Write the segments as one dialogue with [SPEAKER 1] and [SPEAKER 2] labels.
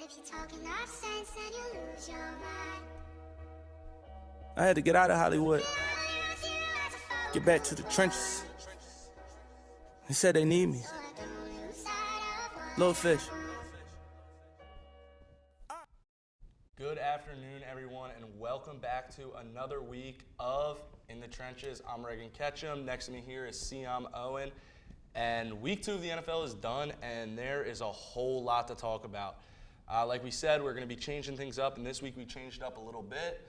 [SPEAKER 1] if you're talking nonsense, then you lose your mind.
[SPEAKER 2] I had to get out of Hollywood, get back to the trenches. They said they need me. Little Fish.
[SPEAKER 3] Good afternoon, everyone, and welcome back to another week of In the Trenches. I'm Reagan Ketchum. Next to me here is Siam Owen. And week 2 of the NFL is done, and there is a whole lot to talk about. Like we said, we're going to be changing things up, and this week we changed it up a little bit.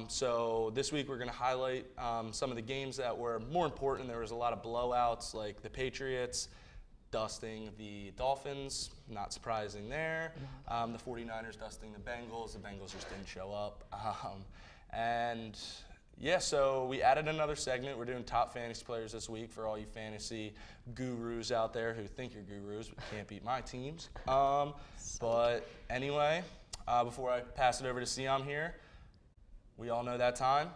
[SPEAKER 3] So this week we're going to highlight some of the games that were more important. There was a lot of blowouts, like the Patriots dusting the Dolphins, not surprising there. The 49ers dusting the Bengals just didn't show up. And yeah, so we added another segment. We're doing top fantasy players this week for all you fantasy gurus out there who think you're gurus but can't beat my teams. But anyway, before I pass it over to Siam here, we all know that time.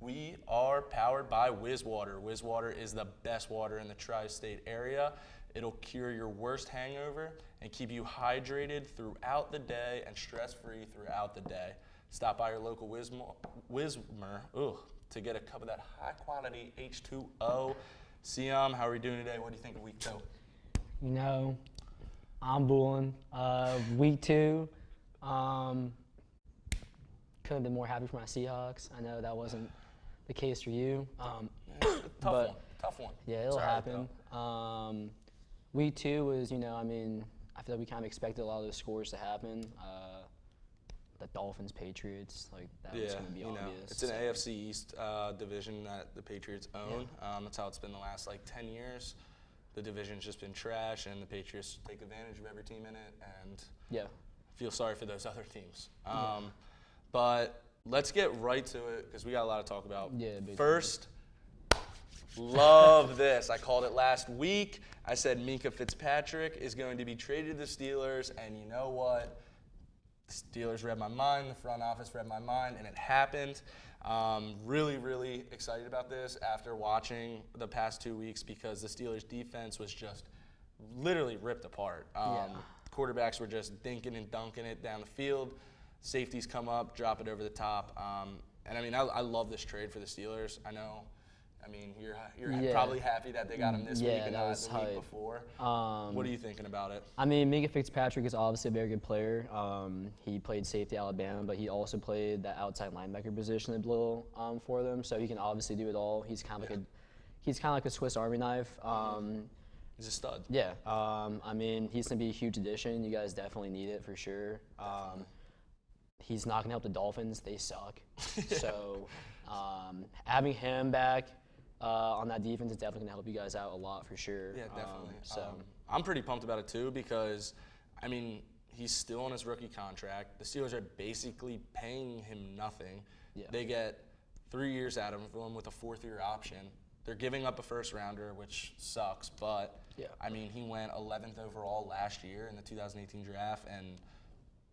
[SPEAKER 3] We are powered by WizWater. WizWater is the best water in the tri-state area. It'll cure your worst hangover and keep you hydrated throughout the day and stress-free throughout the day. Stop by your local Wismer to get a cup of that high-quality H2O. Siam, how are we doing today? What do you think of week 2?
[SPEAKER 4] You know, I'm bulling. Week 2, couldn't have been more happy for my Seahawks. I know that wasn't the case for you.
[SPEAKER 3] Tough one.
[SPEAKER 4] Yeah, it'll happen. Week 2 was, I feel like we kind of expected a lot of those scores to happen. The Dolphins, Patriots, that was going to be obvious.
[SPEAKER 3] It's an AFC East division that the Patriots own. Yeah. That's how it's been the last 10 years. The division's just been trash, and the Patriots take advantage of every team in it, and feel sorry for those other teams. But let's get right to it because we got a lot to talk about.
[SPEAKER 4] Yeah,
[SPEAKER 3] First, love this. I called it last week. I said Minkah Fitzpatrick is going to be traded to the Steelers, and you know what? The Steelers read my mind, the front office read my mind, and it happened. Really, really excited about this after watching the past 2 weeks because the Steelers' defense was just literally ripped apart. Quarterbacks were just dinking and dunking it down the field. Safeties come up, drop it over the top. I love this trade for the Steelers. You're probably happy that they got him this week and not the week before. What are you thinking about it?
[SPEAKER 4] Minkah Fitzpatrick is obviously a very good player. He played safety at Alabama, but he also played that outside linebacker position at Blue for them. So he can obviously do it all. He's kind of like a Swiss Army knife.
[SPEAKER 3] He's a stud.
[SPEAKER 4] Yeah. He's gonna be a huge addition. You guys definitely need it for sure. He's not gonna help the Dolphins. They suck. So having him back on that defense is definitely gonna help you guys out a lot for sure.
[SPEAKER 3] Yeah, definitely. I'm pretty pumped about it too because, he's still on his rookie contract. The Steelers are basically paying him nothing.
[SPEAKER 4] Yeah.
[SPEAKER 3] They get 3 years out of him with a 4th-year option. They're giving up a first-rounder, which sucks, but he went 11th overall last year in the 2018 draft, and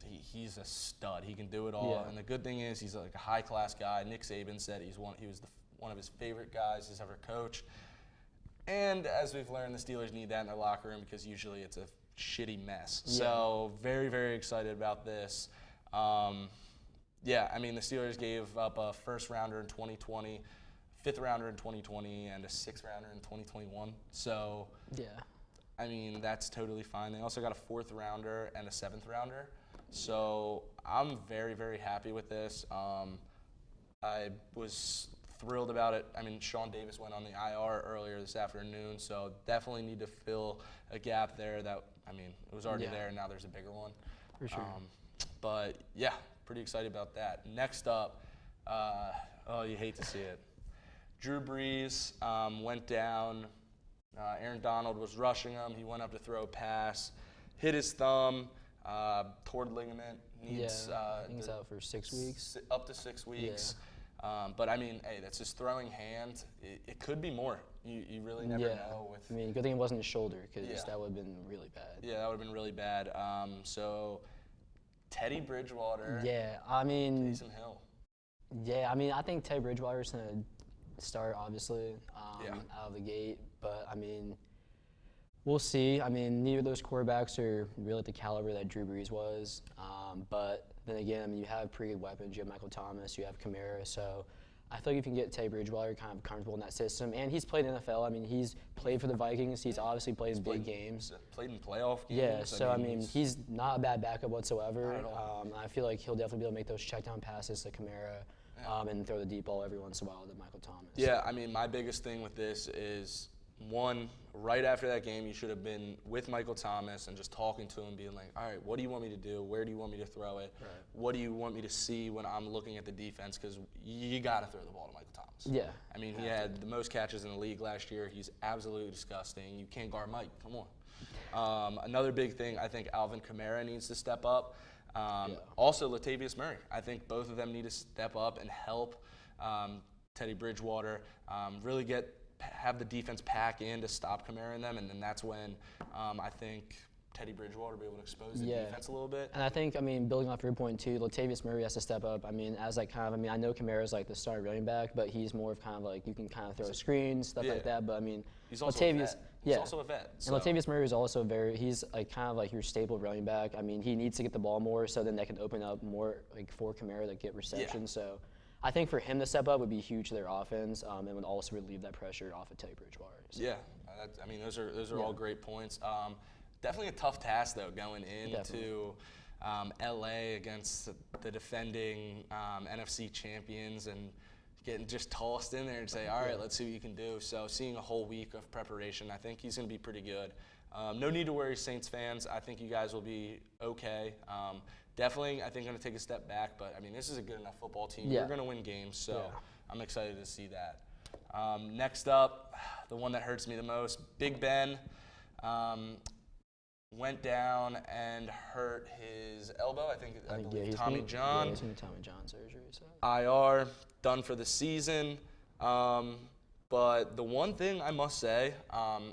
[SPEAKER 3] he's a stud. He can do it all.
[SPEAKER 4] Yeah.
[SPEAKER 3] And the good thing is he's a high-class guy. Nick Saban said he was one of his favorite guys he's ever coached. And as we've learned, the Steelers need that in their locker room because usually it's a shitty mess. Yeah. So very, very excited about this. The Steelers gave up a first-rounder in 2020, 5th-rounder in 2020, and a 6th-rounder in 2021. So, that's totally fine. They also got a 4th-rounder and a 7th-rounder. So I'm very, very happy with this. I was thrilled about it. Sean Davis went on the IR earlier this afternoon, so definitely need to fill a gap there that, it was already there, and now there's a bigger one.
[SPEAKER 4] For sure.
[SPEAKER 3] But, pretty excited about that. Next up, you hate to see it. Drew Brees went down. Aaron Donald was rushing him. He went up to throw a pass, hit his thumb, torn ligament. Needs,
[SPEAKER 4] I think he's out for 6 weeks.
[SPEAKER 3] Up to 6 weeks.
[SPEAKER 4] Yeah.
[SPEAKER 3] That's his throwing hand. It could be more. You really never know.
[SPEAKER 4] Good thing it wasn't his shoulder because that would have been really bad.
[SPEAKER 3] Yeah, that would have been really bad. So Teddy Bridgewater.
[SPEAKER 4] Yeah,
[SPEAKER 3] Taysom Hill.
[SPEAKER 4] Yeah, I think Teddy Bridgewater is going to start, obviously, out of the gate. But, We'll see. I mean, neither of those quarterbacks are really at the caliber that Drew Brees was. But then again, I mean, you have pretty good weapons. You have Michael Thomas. You have Kamara. So I feel like if you can get Teddy Bridgewater kind of comfortable in that system, and he's played in the NFL. I mean, he's played for the Vikings. He's obviously played in big games.
[SPEAKER 3] Played in playoff games.
[SPEAKER 4] Yeah, so I mean, he's not a bad backup whatsoever. I feel like he'll definitely be able to make those check down passes to Kamara and throw the deep ball every once in a while to Michael Thomas.
[SPEAKER 3] Yeah, I mean, my biggest thing with this is, one, right after that game, you should have been with Michael Thomas and just talking to him, being like, all right, what do you want me to do? Where do you want me to throw it?
[SPEAKER 4] Right.
[SPEAKER 3] What do you want me to see when I'm looking at the defense? Because you got to throw the ball to Michael Thomas.
[SPEAKER 4] Yeah.
[SPEAKER 3] I mean, he had the most catches in the league last year. He's absolutely disgusting. You can't guard Mike. Come on. Another big thing, I think Alvin Kamara needs to step up. Also, Latavius Murray. I think both of them need to step up and help Teddy Bridgewater really have the defense pack in to stop Kamara in them, and then that's when I think Teddy Bridgewater will be able to expose the defense a little bit.
[SPEAKER 4] And I think, I mean, building off your point too, Latavius Murray has to step up. I mean, as like kind of, I mean, I know Kamara's like the starting running back, but he's more of kind of like, you can kind of throw screens, stuff like that. But I mean,
[SPEAKER 3] he's also
[SPEAKER 4] Latavius,
[SPEAKER 3] a vet. He's also a vet.
[SPEAKER 4] And Latavius Murray is also he's like kind of like your staple running back. I mean, he needs to get the ball more, so then that can open up more like for Kamara to get receptions. So I think for him to step up would be huge to their offense, and would also relieve that pressure off of Teddy Bridgewater. So.
[SPEAKER 3] Yeah, I mean, those are all great points. Definitely a tough task though, going into LA against the defending NFC champions and getting just tossed in there and say, all right, let's see what you can do. So seeing a whole week of preparation, I think he's going to be pretty good. No need to worry, Saints fans. I think you guys will be okay. Definitely, I think going to take a step back, but I mean, this is a good enough football team. We're going to win games, so I'm excited to see that. Next up, the one that hurts me the most, Big Ben went down and hurt his elbow. I believe Tommy John.
[SPEAKER 4] Yeah, he's in Tommy John surgery. So.
[SPEAKER 3] IR, done for the season. But the one thing I must say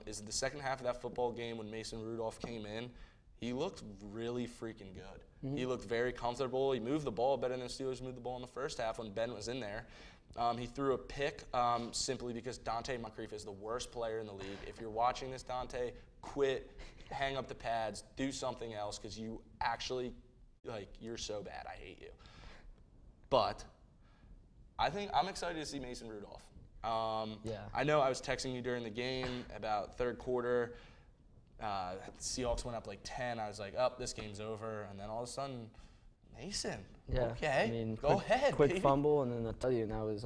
[SPEAKER 3] is the second half of that football game when Mason Rudolph came in, he looked really freaking good. Mm-hmm. He looked very comfortable. He moved the ball better than the Steelers moved the ball in the first half when Ben was in there. He threw a pick simply because Dante Moncrief is the worst player in the league. If you're watching this, Dante, quit, hang up the pads, do something else because you actually, you're so bad. I hate you. But I think I'm excited to see Mason Rudolph. I know I was texting you during the game about third quarter. Seahawks went up like 10. I was like, this game's over. And then all of a sudden, Mason.
[SPEAKER 4] Yeah.
[SPEAKER 3] Okay.
[SPEAKER 4] I mean,
[SPEAKER 3] go ahead.
[SPEAKER 4] Quick fumble, and then I'll tell you, and that was,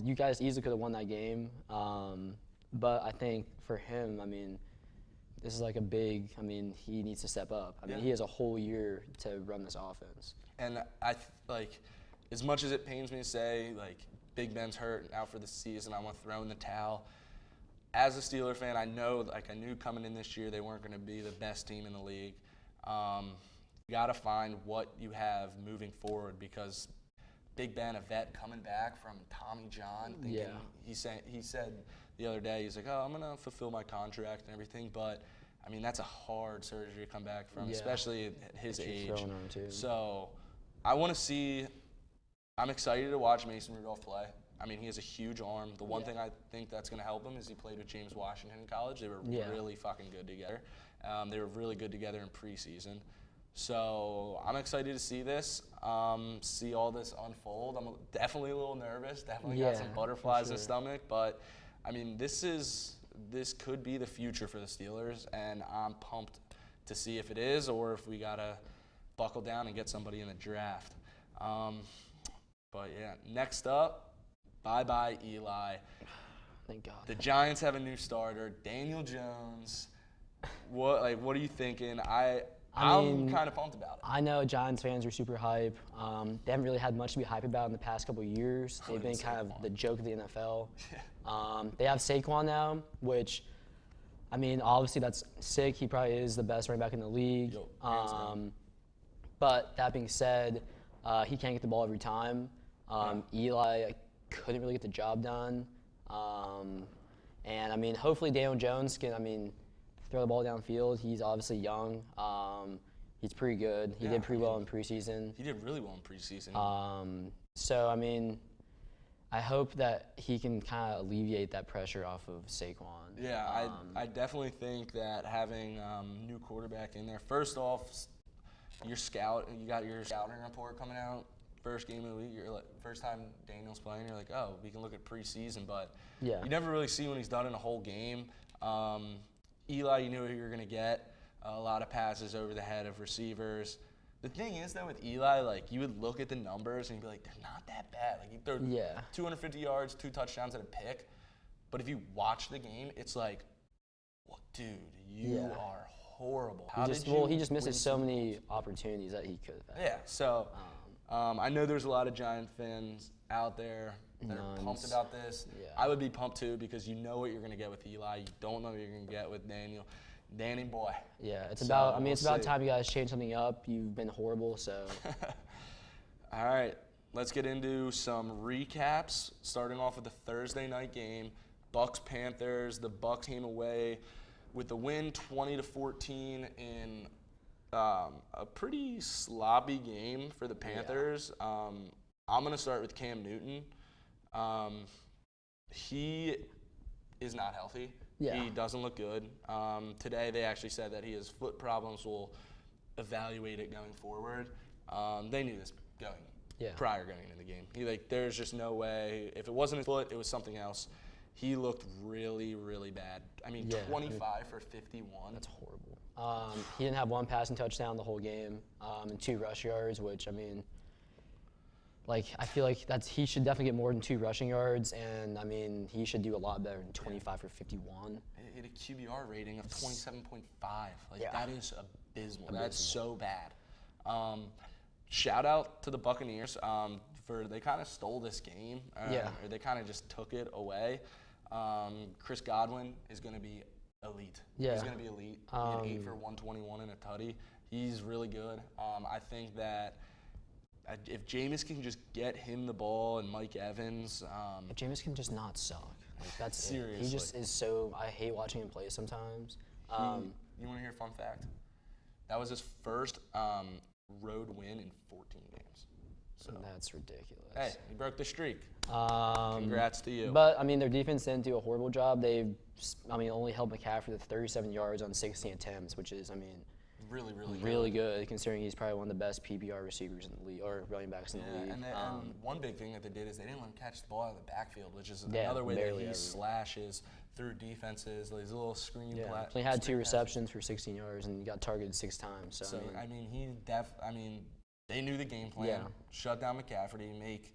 [SPEAKER 4] you guys easily could have won that game. But I think for him, I mean, this is like a big, he needs to step up. I mean, he has a whole year to run this offense. And
[SPEAKER 3] as much as it pains me to say, Big Ben's hurt and out for the season, I want to throw in the towel. As a Steeler fan, I know, I knew coming in this year they weren't going to be the best team in the league. You got to find what you have moving forward because Big Ben, a vet coming back from Tommy John, he said the other day, he's like, I'm going to fulfill my contract and everything, but that's a hard surgery to come back from, especially at his age. So I'm excited to watch Mason Rudolph play. He has a huge arm. The one thing I think that's going to help him is he played with James Washington in college. They were really fucking good together. They were really good together in preseason. So I'm excited to see this, see all this unfold. I'm definitely a little nervous, definitely got some butterflies in the stomach, but this could be the future for the Steelers, and I'm pumped to see if it is or if we got to buckle down and get somebody in the draft. But yeah, next up, bye-bye Eli.
[SPEAKER 4] Thank God.
[SPEAKER 3] The Giants have a new starter, Daniel Jones. What are you thinking? I'm kind of pumped about it.
[SPEAKER 4] I know Giants fans are super hype. They haven't really had much to be hype about in the past couple of years. They've been kind of the joke of the NFL. They have Saquon now, which, obviously that's sick. He probably is the best running back in the league. But that being said, he can't get the ball every time. Eli couldn't really get the job done. And hopefully Daniel Jones can, throw the ball downfield. He's obviously young. He's pretty good. He did pretty well in preseason.
[SPEAKER 3] He did really well in preseason.
[SPEAKER 4] So, I hope that he can kind of alleviate that pressure off of Saquon.
[SPEAKER 3] Yeah, I definitely think that having new quarterback in there. First off, you got your scouting report coming out. First game of the week, first time Daniel's playing, you're like, oh, we can look at preseason, but
[SPEAKER 4] Yeah.
[SPEAKER 3] you never really see when he's done in a whole game. Eli, you knew who you were gonna get. A lot of passes over the head of receivers. The thing is, though, with Eli, like, you would look at the numbers and you'd be like, they're not that bad. Like, you throw 250 yards, 2 touchdowns and a pick. But if you watch the game, it's like, well, dude, you are horrible.
[SPEAKER 4] He just misses so many opportunities that he could have had.
[SPEAKER 3] Yeah, so I know there's a lot of Giant fans out there that are pumped about this.
[SPEAKER 4] Yeah.
[SPEAKER 3] I would be pumped, too, because you know what you're going to get with Eli. You don't know what you're going to get with Daniel. Danny boy.
[SPEAKER 4] Yeah, it's
[SPEAKER 3] So,
[SPEAKER 4] about. I mean,
[SPEAKER 3] we'll
[SPEAKER 4] it's about
[SPEAKER 3] see.
[SPEAKER 4] time you guys change something up. You've been horrible, so.
[SPEAKER 3] All right, let's get into some recaps. Starting off with the Thursday night game, Bucks-Panthers. The Bucks came away with the win, 20-14 in a pretty sloppy game for the Panthers. I'm going to start with Cam Newton. He is not healthy.
[SPEAKER 4] Yeah.
[SPEAKER 3] He doesn't look good. Today they actually said that he has foot problems. Will evaluate it going forward. They knew this prior going into the game. There's just no way. If it wasn't his foot, it was something else. He looked really, really bad. I mean, 25 for 51.
[SPEAKER 4] That's horrible. He didn't have one passing touchdown the whole game and 2 rush yards, which, I mean, like, I feel like he should definitely get more than 2 rushing yards, and, I mean, he should do a lot better than 25 for 51.
[SPEAKER 3] He had a QBR rating of 27.5. That is abysmal. That's so bad. Shout out to the Buccaneers for they kind of stole this game. Or they kind of just took it away. Chris Godwin is going to be elite.
[SPEAKER 4] Yeah.
[SPEAKER 3] He's going to be elite. He had 8 for 121 and a tutty. He's really good. I think that if Jameis can just get him the ball and Mike Evans.
[SPEAKER 4] If Jameis can just not suck. Like, that's
[SPEAKER 3] Seriously.
[SPEAKER 4] it. He just is so. I hate watching him play sometimes.
[SPEAKER 3] You want to hear a fun fact? That was his first road win in 14 games. So
[SPEAKER 4] That's ridiculous.
[SPEAKER 3] hey, he broke the streak. Congrats to you.
[SPEAKER 4] But I mean, their defense didn't do a horrible job. Only held McCaffrey to 37 yards on 16 attempts, which is,
[SPEAKER 3] really, really good.
[SPEAKER 4] really good considering he's probably one of the best PPR receivers in the league or running backs in the league.
[SPEAKER 3] And one big thing that they did is they didn't let him catch the ball out of the backfield, which is another way that
[SPEAKER 4] barely
[SPEAKER 3] he
[SPEAKER 4] ever.
[SPEAKER 3] slashes through defenses. These little screen
[SPEAKER 4] He had 2 receptions for 16 yards and got targeted 6 times. So,
[SPEAKER 3] they knew the game plan.
[SPEAKER 4] Yeah.
[SPEAKER 3] Shut down McCaffrey, make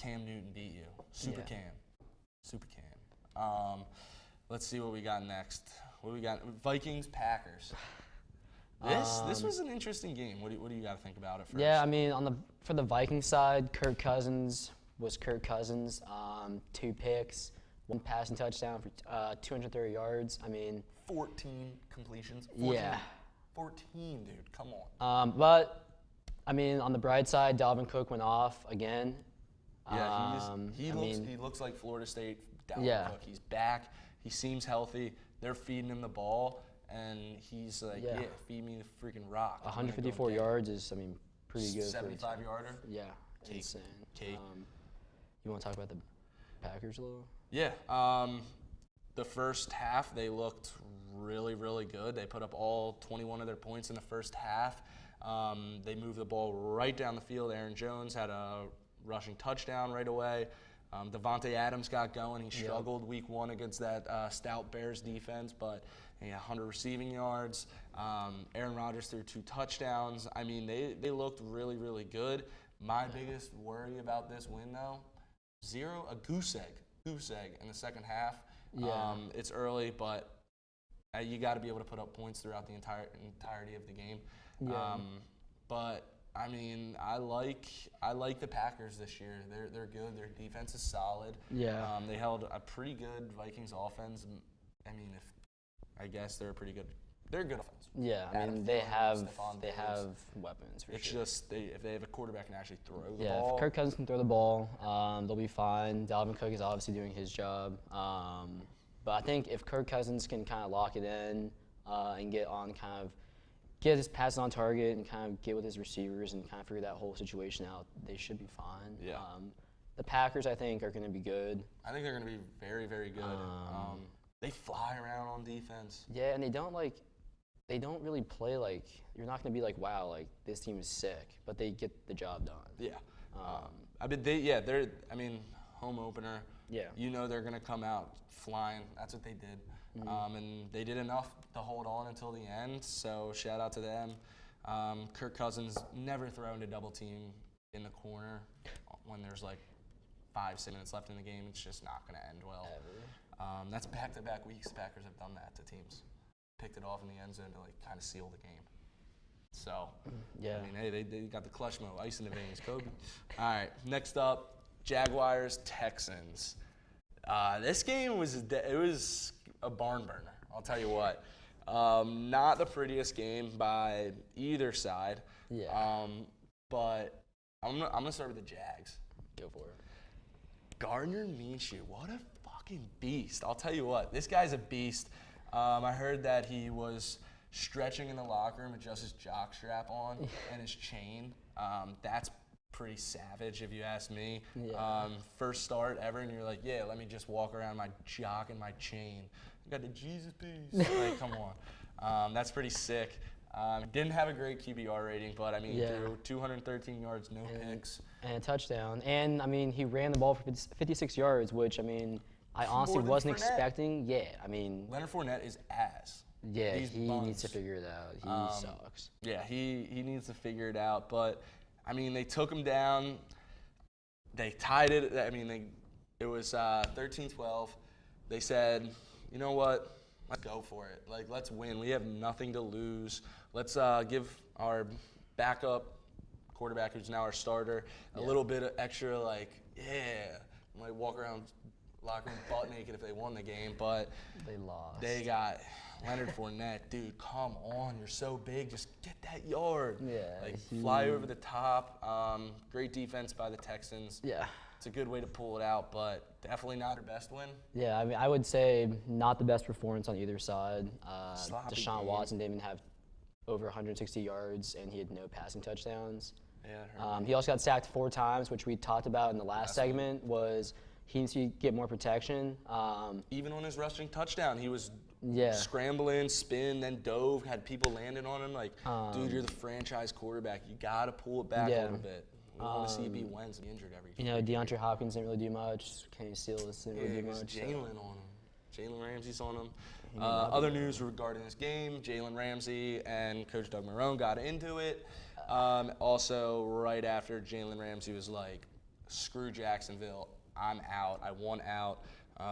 [SPEAKER 3] Cam Newton beat you. Super Cam. Let's see what we got next. What we got? Vikings, Packers. This was an interesting game. What do you got to think about it first?
[SPEAKER 4] Yeah, I mean, for the Vikings side, Kirk Cousins was Kirk Cousins. 2 picks, 1 passing touchdown for 230 yards.
[SPEAKER 3] 14 completions. 14, dude. Come on.
[SPEAKER 4] But I mean, on the bright side, Dalvin Cook went off again.
[SPEAKER 3] Yeah, he looks like Florida State Dalvin Cook. He's back. He seems healthy. They're feeding him the ball, and he's like, feed me the freaking rock.
[SPEAKER 4] 154 yards is, pretty good.
[SPEAKER 3] 75-yarder?
[SPEAKER 4] Yeah,
[SPEAKER 3] Cake.
[SPEAKER 4] insane.
[SPEAKER 3] Cake.
[SPEAKER 4] You want to talk about the Packers a little?
[SPEAKER 3] Yeah. The first half, they looked really, really good. They put up all 21 of their points in the first half. They moved the ball right down the field. Aaron Jones had a rushing touchdown right away. Devontae Adams got going. He struggled week 1 against that stout Bears defense, but he had 100 receiving yards. Aaron Rodgers threw 2 touchdowns. They looked really, really good. My biggest worry about this win, though, a goose egg in the second half.
[SPEAKER 4] Yeah.
[SPEAKER 3] It's early, but you got to be able to put up points throughout the entirety of the game.
[SPEAKER 4] Yeah.
[SPEAKER 3] But I like the Packers this year. They're good. Their defense is solid.
[SPEAKER 4] Yeah.
[SPEAKER 3] They held a pretty good Vikings offense. I guess they're a good offense.
[SPEAKER 4] Yeah, they have weapons for
[SPEAKER 3] It's
[SPEAKER 4] sure.
[SPEAKER 3] just if they have a quarterback can actually throw the
[SPEAKER 4] Yeah,
[SPEAKER 3] ball.
[SPEAKER 4] if Kirk Cousins can throw the ball, they'll be fine. Dalvin Cook is obviously doing his job. But I think if Kirk Cousins can kind of lock it in and get his passes on target and kind of get with his receivers and kind of figure that whole situation out, they should be fine.
[SPEAKER 3] Yeah.
[SPEAKER 4] the Packers, I think, are going to be good.
[SPEAKER 3] I think they're going to be very, very good. They fly around on defense.
[SPEAKER 4] Yeah, and they don't really play like, you're not going to be like, wow, like this team is sick, but they get the job done.
[SPEAKER 3] Yeah.
[SPEAKER 4] Um,
[SPEAKER 3] they're, home opener.
[SPEAKER 4] Yeah.
[SPEAKER 3] You know they're going to come out flying. That's what they did. And they did enough to hold on until the end, so shout out to them. Kirk Cousins never thrown a double team in the corner when there's like 5-6 minutes left in the game. It's just not going to end well.
[SPEAKER 4] Ever.
[SPEAKER 3] That's back-to-back weeks. Packers have done that to teams. Picked it off in the end zone to like kind of seal the game. So,
[SPEAKER 4] Yeah.
[SPEAKER 3] I mean, hey, they got the clutch mode, ice in the veins, Kobe. All right, next up, Jaguars Texans. This game was a barn burner. I'll tell you what. Not the prettiest game by either side.
[SPEAKER 4] Yeah.
[SPEAKER 3] But I'm gonna start with the Jags.
[SPEAKER 4] Go for it.
[SPEAKER 3] Gardner Minshew, what a fucking beast. I'll tell you what, this guy's a beast. I heard that he was stretching in the locker room with just his jock strap on and his chain. That's pretty savage if you ask me.
[SPEAKER 4] Yeah.
[SPEAKER 3] First start ever, and you're like, yeah, let me just walk around my jock and my chain. I got the Jesus piece. Like, come on. That's pretty sick. Didn't have a great QBR rating, but I mean,
[SPEAKER 4] Yeah.
[SPEAKER 3] threw 213 yards, no picks.
[SPEAKER 4] And a touchdown. And, I mean, he ran the ball for 56 yards, which, I mean, I honestly
[SPEAKER 3] More than
[SPEAKER 4] wasn't
[SPEAKER 3] Fournette.
[SPEAKER 4] expecting. Yeah, I mean,
[SPEAKER 3] Leonard Fournette is ass.
[SPEAKER 4] yeah,
[SPEAKER 3] He's
[SPEAKER 4] he
[SPEAKER 3] buns.
[SPEAKER 4] needs to figure it out. He sucks.
[SPEAKER 3] Yeah, he needs to figure it out. But, I mean, they took him down. They tied it. I mean, it was 13-12. They said, you know what? Let's go for it. Like, let's win. We have nothing to lose. Let's give our backup quarterback, who's now our starter, a little bit of extra, like, yeah. Might walk around locker room butt naked if they won the game. But
[SPEAKER 4] They lost.
[SPEAKER 3] they got Leonard Fournette. Dude, come on. You're so big. Just get that yard.
[SPEAKER 4] Yeah,
[SPEAKER 3] Like,
[SPEAKER 4] he-
[SPEAKER 3] fly over the top. Great defense by the Texans.
[SPEAKER 4] Yeah.
[SPEAKER 3] It's a good way to pull it out, but definitely not their best win.
[SPEAKER 4] Yeah, I mean, I would say not the best performance on either side.
[SPEAKER 3] Sloppy
[SPEAKER 4] Deshaun
[SPEAKER 3] game.
[SPEAKER 4] Watson didn't even have over 160 yards, and he had no passing touchdowns.
[SPEAKER 3] Yeah,
[SPEAKER 4] He also got sacked 4 times, which we talked about in the last segment, was he needs to get more protection.
[SPEAKER 3] even on his rushing touchdown, he was
[SPEAKER 4] Yeah.
[SPEAKER 3] scrambling, spin, then dove, had people landing on him. Like, dude, you're the franchise quarterback. You got to pull it back a
[SPEAKER 4] Yeah.
[SPEAKER 3] little bit. We want to see you be Wentz be injured every
[SPEAKER 4] You know, DeAndre Hopkins didn't really do much. Kenny Stills didn't really
[SPEAKER 3] Yeah,
[SPEAKER 4] do
[SPEAKER 3] it was
[SPEAKER 4] much. so-
[SPEAKER 3] Jalen on him. Jalen Ramsey's on him. Other news regarding this game, Jalen Ramsey and Coach Doug Marrone got into it. Also, right after Jalen Ramsey was like, screw Jacksonville, I'm out. I want out.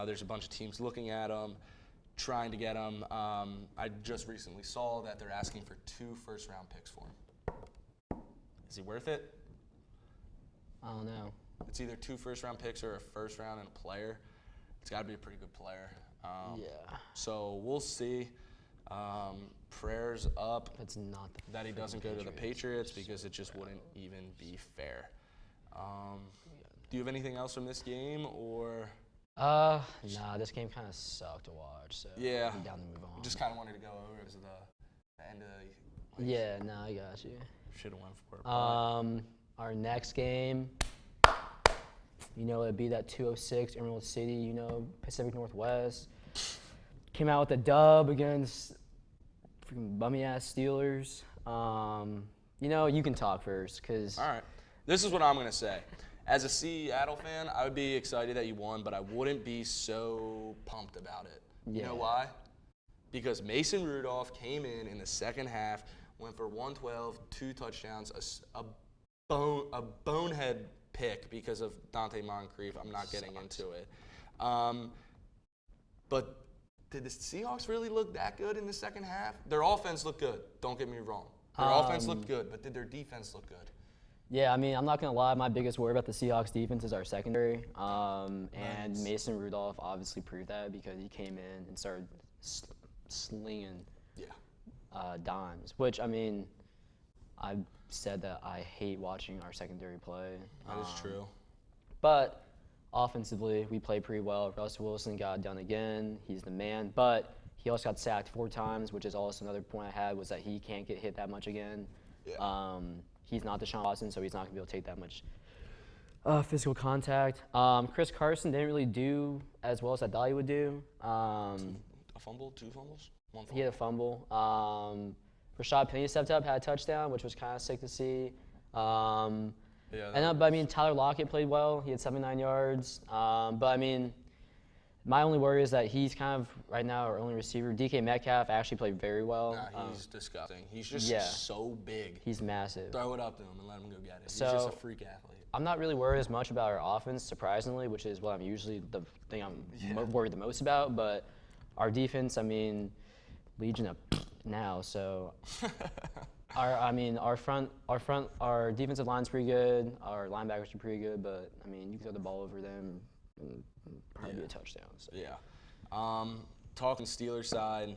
[SPEAKER 3] There's a bunch of teams looking at him, trying to get him. I just recently saw that they're asking for 2 first-round picks for him. Is he worth it?
[SPEAKER 4] I don't know.
[SPEAKER 3] It's either 2 first-round picks or a first round and a player. It's got to be a pretty good player.
[SPEAKER 4] Yeah.
[SPEAKER 3] So we'll see. Prayers up
[SPEAKER 4] That's not the
[SPEAKER 3] that he doesn't go to the Patriots because it just wouldn't even be fair. Do you have anything else from this game, or?
[SPEAKER 4] Nah, this game kind of sucked to watch, so
[SPEAKER 3] Yeah.
[SPEAKER 4] I'm down to move on.
[SPEAKER 3] Just kind of wanted to go over because of the end of the.
[SPEAKER 4] Yeah, no, I got you.
[SPEAKER 3] Should have went for it. but-
[SPEAKER 4] Our next game, you know, it'd be that 206 Emerald City, you know, Pacific Northwest. Came out with a dub against freaking bummy-ass Steelers. You know, you can talk first, because
[SPEAKER 3] All right. This is what I'm going to say. As a Seattle fan, I would be excited that you won, but I wouldn't be so pumped about it. You know
[SPEAKER 4] Yeah.
[SPEAKER 3] why? Because Mason Rudolph came in the second half, went for 112, 2 touchdowns, a bonehead pick because of Dante Moncrief. I'm not getting into it. But did the Seahawks really look that good in the second half? Their offense looked good. Don't get me wrong. Their offense looked good, but did their defense look good?
[SPEAKER 4] yeah, I mean, I'm not going to lie. My biggest worry about the Seahawks defense is our secondary. And
[SPEAKER 3] Nice.
[SPEAKER 4] Mason Rudolph obviously proved that because he came in and started slinging
[SPEAKER 3] Yeah.
[SPEAKER 4] dimes, which, I mean, I've said that I hate watching our secondary play.
[SPEAKER 3] That is true.
[SPEAKER 4] But offensively, we played pretty well. Russell Wilson got it done again. He's the man. But he also got sacked 4 times, which is also another point I had, was that he can't get hit that much again.
[SPEAKER 3] Yeah.
[SPEAKER 4] He's not Deshaun Watson, so he's not going to be able to take that much Physical contact. Chris Carson didn't really do as well as I thought he would do.
[SPEAKER 3] A fumble, 2 fumbles, 1 fumble.
[SPEAKER 4] He had a fumble. Rashad Penny stepped up, had a touchdown, which was kind of sick to see. But I mean, Tyler Lockett played well. He had 79 yards. But I mean, my only worry is that he's kind of right now our only receiver. DK Metcalf actually played very well.
[SPEAKER 3] Nah, he's disgusting. He's just so big.
[SPEAKER 4] He's massive.
[SPEAKER 3] Throw it up to him and let him go get it.
[SPEAKER 4] So,
[SPEAKER 3] he's just a freak athlete.
[SPEAKER 4] I'm not really worried as much about our offense, surprisingly, which is what I'm usually the thing I'm worried the most about. But our defense, I mean, Legion of now. So our defensive line's pretty good. Our linebackers are pretty good. But I mean, you can throw the ball over them and probably be a touchdown. So.
[SPEAKER 3] Yeah. Talking Steelers side,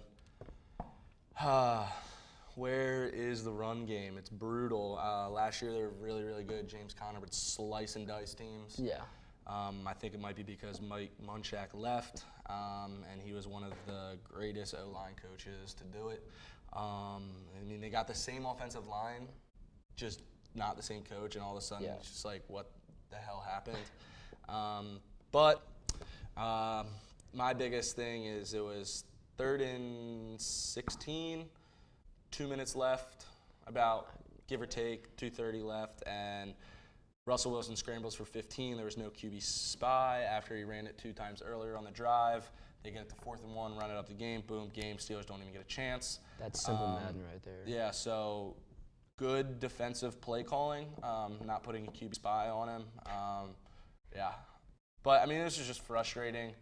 [SPEAKER 3] where is the run game? It's brutal. Last year they were really, really good. James Conner would slice and dice teams.
[SPEAKER 4] Yeah.
[SPEAKER 3] I think it might be because Mike Munchak left, and he was one of the greatest O-line coaches to do it. I mean, they got the same offensive line, just not the same coach, and all of a sudden it's just like, what the hell happened? But my biggest thing is it was 3rd and 16, 2 minutes left, about give or take 2:30 left, and Russell Wilson scrambles for 15. There was no QB spy after he ran it 2 times earlier on the drive. They get it to 4th and 1, run it up the game, boom, game. Steelers don't even get a chance.
[SPEAKER 4] That's simple Madden right there.
[SPEAKER 3] Yeah, so good defensive play calling, not putting a QB spy on him. But, I mean, this is just frustrating.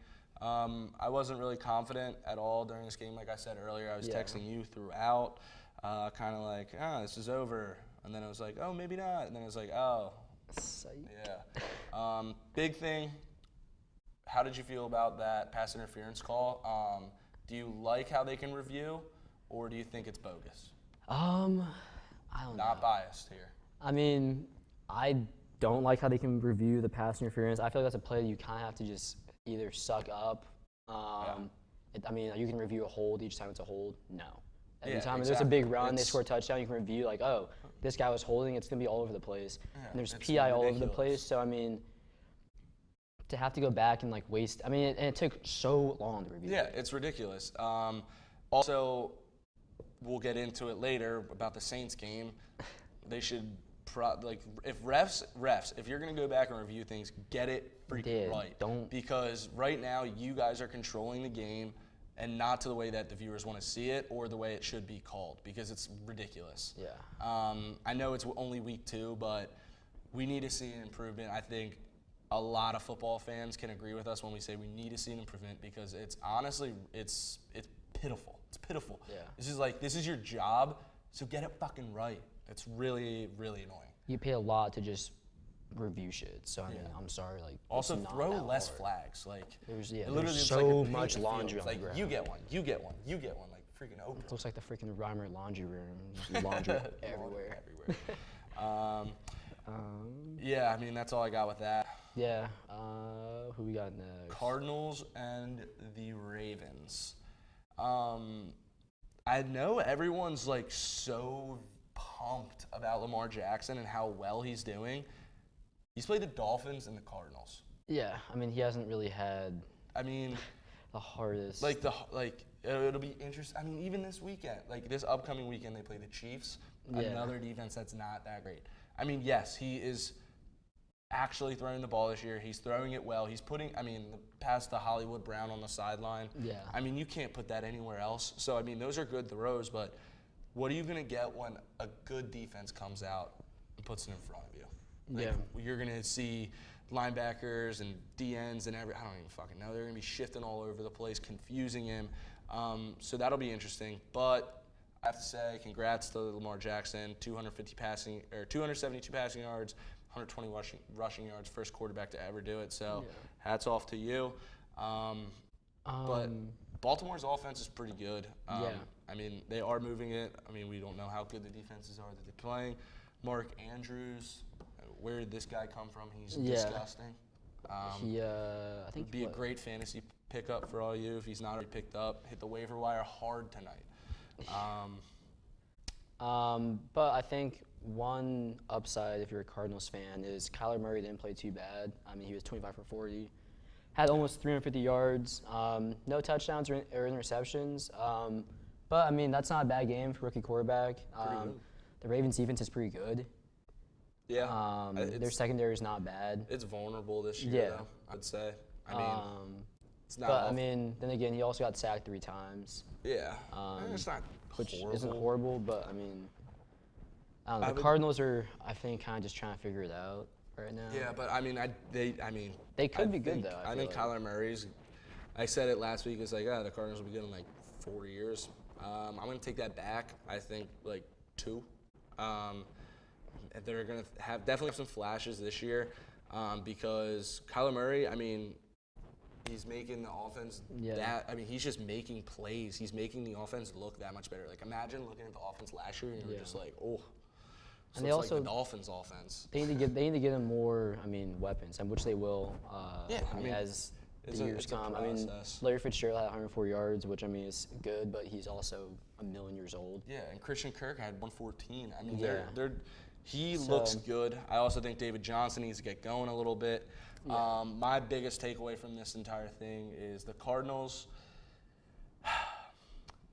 [SPEAKER 3] I wasn't really confident at all during this game. Like I said earlier, I was texting you throughout, kind of like, this is over. And then it was like, oh, maybe not. And then it was like, oh. Yeah. Big thing, how did you feel about that pass interference call? Do you like how they can review, or do you think it's bogus?
[SPEAKER 4] I don't know.
[SPEAKER 3] Not biased here.
[SPEAKER 4] I mean, I don't like how they can review the pass interference. I feel like that's a play that you kind of have to just either suck up. I mean, you can review a hold each time it's a hold. No. Every time there's a big run, they score a touchdown, you can review like, oh, this guy was holding, it's going to be all over the place. And there's PI all over the place. So, I mean, to have to go back and like waste, I mean, and it took so long to review.
[SPEAKER 3] Yeah, it's ridiculous. Also, we'll get into it later about the Saints game. They should, if refs, if you're going to go back and review things, get it freaking right. Because right now, you guys are controlling the game, and not to the way that the viewers want to see it or the way it should be called, because it's ridiculous.
[SPEAKER 4] Yeah.
[SPEAKER 3] I know it's only week 2, but we need to see an improvement. I think a lot of football fans can agree with us when we say we need to see an improvement, because it's honestly, it's pitiful. It's pitiful.
[SPEAKER 4] Yeah.
[SPEAKER 3] This is your job, so get it fucking right. It's really, really annoying.
[SPEAKER 4] You pay a lot to just review shit. So, I mean, I'm sorry. Like,
[SPEAKER 3] also,
[SPEAKER 4] it's not
[SPEAKER 3] throw
[SPEAKER 4] that
[SPEAKER 3] less
[SPEAKER 4] hard.
[SPEAKER 3] flags. Like,
[SPEAKER 4] there's
[SPEAKER 3] so
[SPEAKER 4] much laundry on the ground.
[SPEAKER 3] You get one, you get one, you get one. Like, freaking Oprah.
[SPEAKER 4] It looks like the freaking Reimer laundry room. Just laundry everywhere.
[SPEAKER 3] Yeah, I mean, that's all I got with that.
[SPEAKER 4] Yeah. Who we got next?
[SPEAKER 3] Cardinals and the Ravens. I know everyone's like so pumped about Lamar Jackson and how well he's doing. He's played the Dolphins and the Cardinals.
[SPEAKER 4] Yeah, I mean, he hasn't really had.
[SPEAKER 3] I mean,
[SPEAKER 4] the hardest.
[SPEAKER 3] It'll be interesting. I mean, even this weekend, like this upcoming weekend, they play the Chiefs. Yeah. Another defense that's not that great. I mean, yes, he is actually throwing the ball this year. He's throwing it well. He's putting, past the Hollywood Brown on the sideline.
[SPEAKER 4] Yeah.
[SPEAKER 3] I mean, you can't put that anywhere else. So, I mean, those are good throws, but what are you going to get when a good defense comes out and puts it in front of you? You're going to see linebackers and DNs and I don't even fucking know. They're going to be shifting all over the place, confusing him. So that'll be interesting. But I have to say, congrats to Lamar Jackson, 272 passing yards, 120 rushing yards, first quarterback to ever do it. So hats off to you. But Baltimore's offense is pretty good. I mean, they are moving it. I mean, we don't know how good the defenses are that they're playing. Mark Andrews, where did this guy come from? He's disgusting.
[SPEAKER 4] I think
[SPEAKER 3] would be a great fantasy pickup for all you if he's not already picked up. Hit the waiver wire hard tonight.
[SPEAKER 4] But I think one upside, if you're a Cardinals fan, is Kyler Murray didn't play too bad. I mean, he was 25 for 40, had almost 350 yards, no touchdowns or interceptions. But, I mean, that's not a bad game for rookie quarterback. The Ravens' defense is pretty good.
[SPEAKER 3] Yeah.
[SPEAKER 4] Their secondary is not bad.
[SPEAKER 3] It's vulnerable this year,
[SPEAKER 4] Yeah.
[SPEAKER 3] though, I'd say. I mean, it's not.
[SPEAKER 4] But, I mean, then again, he also got sacked 3 times.
[SPEAKER 3] Yeah. It's not
[SPEAKER 4] Which
[SPEAKER 3] horrible.
[SPEAKER 4] isn't horrible, but, I mean, I don't know. The Cardinals are, I think, kind of just trying to figure it out right now.
[SPEAKER 3] Yeah, but, I mean,
[SPEAKER 4] They could be good, though.
[SPEAKER 3] I think Kyler Murray's, I said it last week, it's like, the Cardinals will be good in like 4 years. I'm going to take that back. I think like 2. They're going to definitely have some flashes this year because Kyler Murray, I mean, he's making the offense he's just making plays. He's making the offense look that much better. Like, imagine looking at the offense last year and you were just like, oh. So
[SPEAKER 4] and they
[SPEAKER 3] it's
[SPEAKER 4] also,
[SPEAKER 3] like the Dolphins' offense.
[SPEAKER 4] They need to get him more, I mean, weapons, and which they will. As the years come. I mean, Larry Fitzgerald had 104 yards, which I mean is good, but he's also a million years old.
[SPEAKER 3] Yeah, and Christian Kirk had 114. I mean, he
[SPEAKER 4] So-
[SPEAKER 3] looks good. I also think David Johnson needs to get going a little bit.
[SPEAKER 4] Yeah.
[SPEAKER 3] My biggest takeaway from this entire thing is the Cardinals.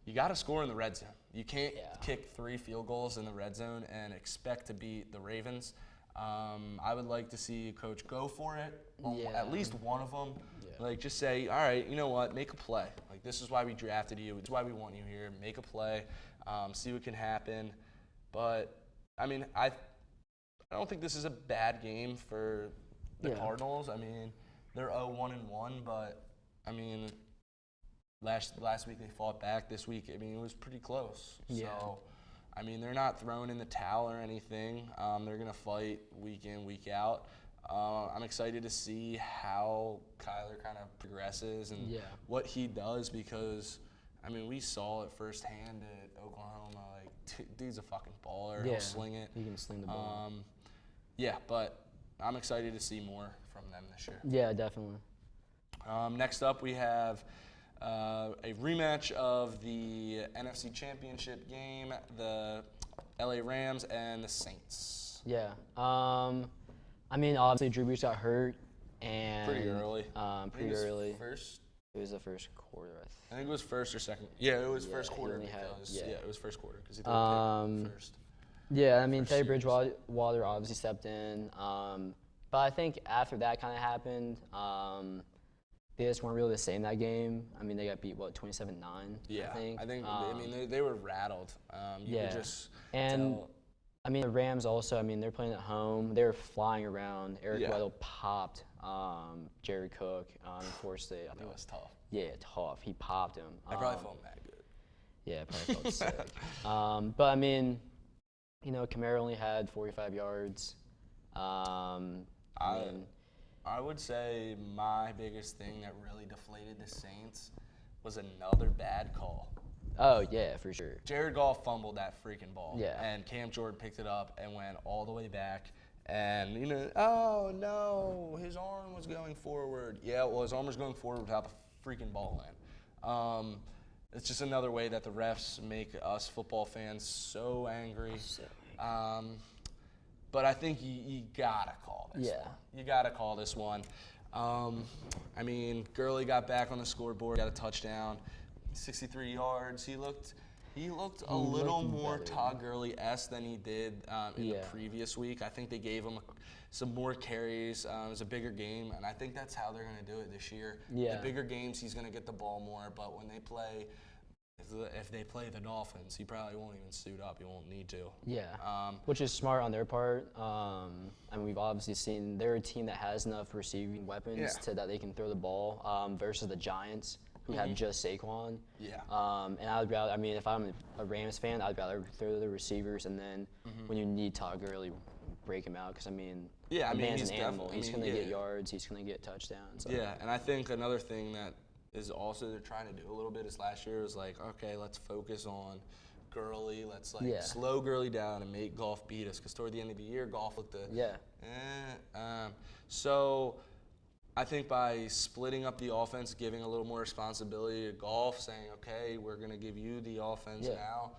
[SPEAKER 3] You got to score in the red zone. You can't kick 3 field goals in the red zone and expect to beat the Ravens. I would like to see a coach go for it, at least one of them. Yeah. Like, just say, all right, you know what, make a play. Like, this is why we drafted you. This is why we want you here. Make a play, see what can happen. But, I mean, I don't think this is a bad game for the Cardinals. I mean, they're 0-1-1, but, I mean, last week they fought back. This week, I mean, it was pretty close.
[SPEAKER 4] Yeah.
[SPEAKER 3] So, I mean, they're not throwing in the towel or anything. They're going to fight week in, week out. I'm excited to see how Kyler kind of progresses and what he does because, I mean, we saw it firsthand at Oklahoma. Like, dude's a fucking baller. He'll sling it.
[SPEAKER 4] He can sling the ball.
[SPEAKER 3] But I'm excited to see more from them this year.
[SPEAKER 4] Yeah, definitely.
[SPEAKER 3] Next up, we have a rematch of the NFC Championship game, the LA Rams and the Saints.
[SPEAKER 4] Yeah. I mean, obviously Drew Brees got hurt and
[SPEAKER 3] Pretty early.
[SPEAKER 4] Pretty early.
[SPEAKER 3] First.
[SPEAKER 4] It was the first quarter,
[SPEAKER 3] I think it was first or second. Yeah, it was first quarter
[SPEAKER 4] only had-
[SPEAKER 3] because it was first quarter because he threw the pick first.
[SPEAKER 4] Yeah, I mean,
[SPEAKER 3] First
[SPEAKER 4] Teddy
[SPEAKER 3] series.
[SPEAKER 4] Bridgewater obviously stepped in. But I think after that kind of happened, they just weren't really the same that game. I mean, they got beat, 27-9,
[SPEAKER 3] Yeah,
[SPEAKER 4] I think.
[SPEAKER 3] I mean, they were rattled. You could just tell.
[SPEAKER 4] I mean, the Rams also, I mean, they're playing at home. They were flying around. Eric
[SPEAKER 3] Yeah.
[SPEAKER 4] Weddle popped Jared Cook and forced it.
[SPEAKER 3] That was tough.
[SPEAKER 4] Yeah, tough. He popped him.
[SPEAKER 3] I probably felt mad good.
[SPEAKER 4] Yeah, probably felt sick. But, I mean, you know, Kamara only had 45 yards.
[SPEAKER 3] I would say my biggest thing that really deflated the Saints was another bad call.
[SPEAKER 4] Oh, yeah, for sure.
[SPEAKER 3] Jared Goff fumbled that freaking ball.
[SPEAKER 4] Yeah.
[SPEAKER 3] And Cam Jordan picked it up and went all the way back. And, you know, oh, no, his arm was going forward. Yeah, well, his arm was going forward without the freaking ball in. It's just another way that the refs make us football fans so angry. But I think you got to call this one. You got to call this one. I mean, Gurley got back on the scoreboard, got a touchdown, 63 yards. He looked a little more Todd Gurley-esque than he did in the previous week. I think they gave him some more carries. It was a bigger game, and I think that's how they're going to do it this year.
[SPEAKER 4] Yeah.
[SPEAKER 3] The bigger games, he's going to get the ball more, but when they play – if they play the Dolphins, he probably won't even suit up. He won't need to.
[SPEAKER 4] Yeah, which is smart on their part. And we've obviously seen they're a team that has enough receiving weapons that they can throw the ball versus the Giants, who have just Saquon.
[SPEAKER 3] Yeah.
[SPEAKER 4] And I would rather, I mean, if I'm a Rams fan, I'd rather throw the receivers and then when you need Todd Gurley, break him out. Because, I mean, the man's an animal. He's going to get yards. He's going to get touchdowns. So.
[SPEAKER 3] Yeah, and I think another thing that is also they're trying to do a little bit is last year was like, okay, let's focus on Gurley. Let's slow Gurley down and make Goff beat us. Because toward the end of the year, Goff looked so I think by splitting up the offense, giving a little more responsibility to Goff, saying, okay, we're going to give you the offense now.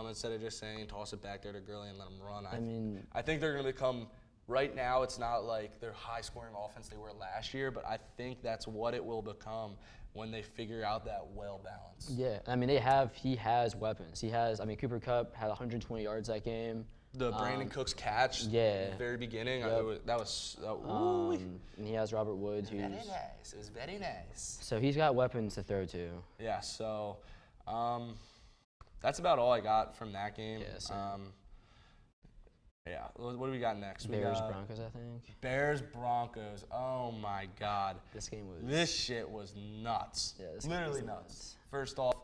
[SPEAKER 3] instead of just saying toss it back there to Gurley and let him run.
[SPEAKER 4] I mean,
[SPEAKER 3] I think they're going to become. Right now, it's not like their high-scoring offense they were last year, but I think that's what it will become when they figure out that well balance.
[SPEAKER 4] yeah, I mean, he has weapons. Cooper Kupp had 120 yards that game.
[SPEAKER 3] The Brandon Cooks catch,
[SPEAKER 4] yeah.
[SPEAKER 3] at the very beginning, that was
[SPEAKER 4] And he has Robert Woods, who's
[SPEAKER 3] very nice. It was very nice.
[SPEAKER 4] so he's got weapons to throw to.
[SPEAKER 3] Yeah, so that's about all I got from that game.
[SPEAKER 4] Yeah, same.
[SPEAKER 3] Yeah, what do we got next?
[SPEAKER 4] Bears Broncos, I think.
[SPEAKER 3] Bears Broncos. Oh my God.
[SPEAKER 4] This game was.
[SPEAKER 3] This shit was nuts.
[SPEAKER 4] Yeah, this game
[SPEAKER 3] Literally
[SPEAKER 4] was
[SPEAKER 3] nuts. First off,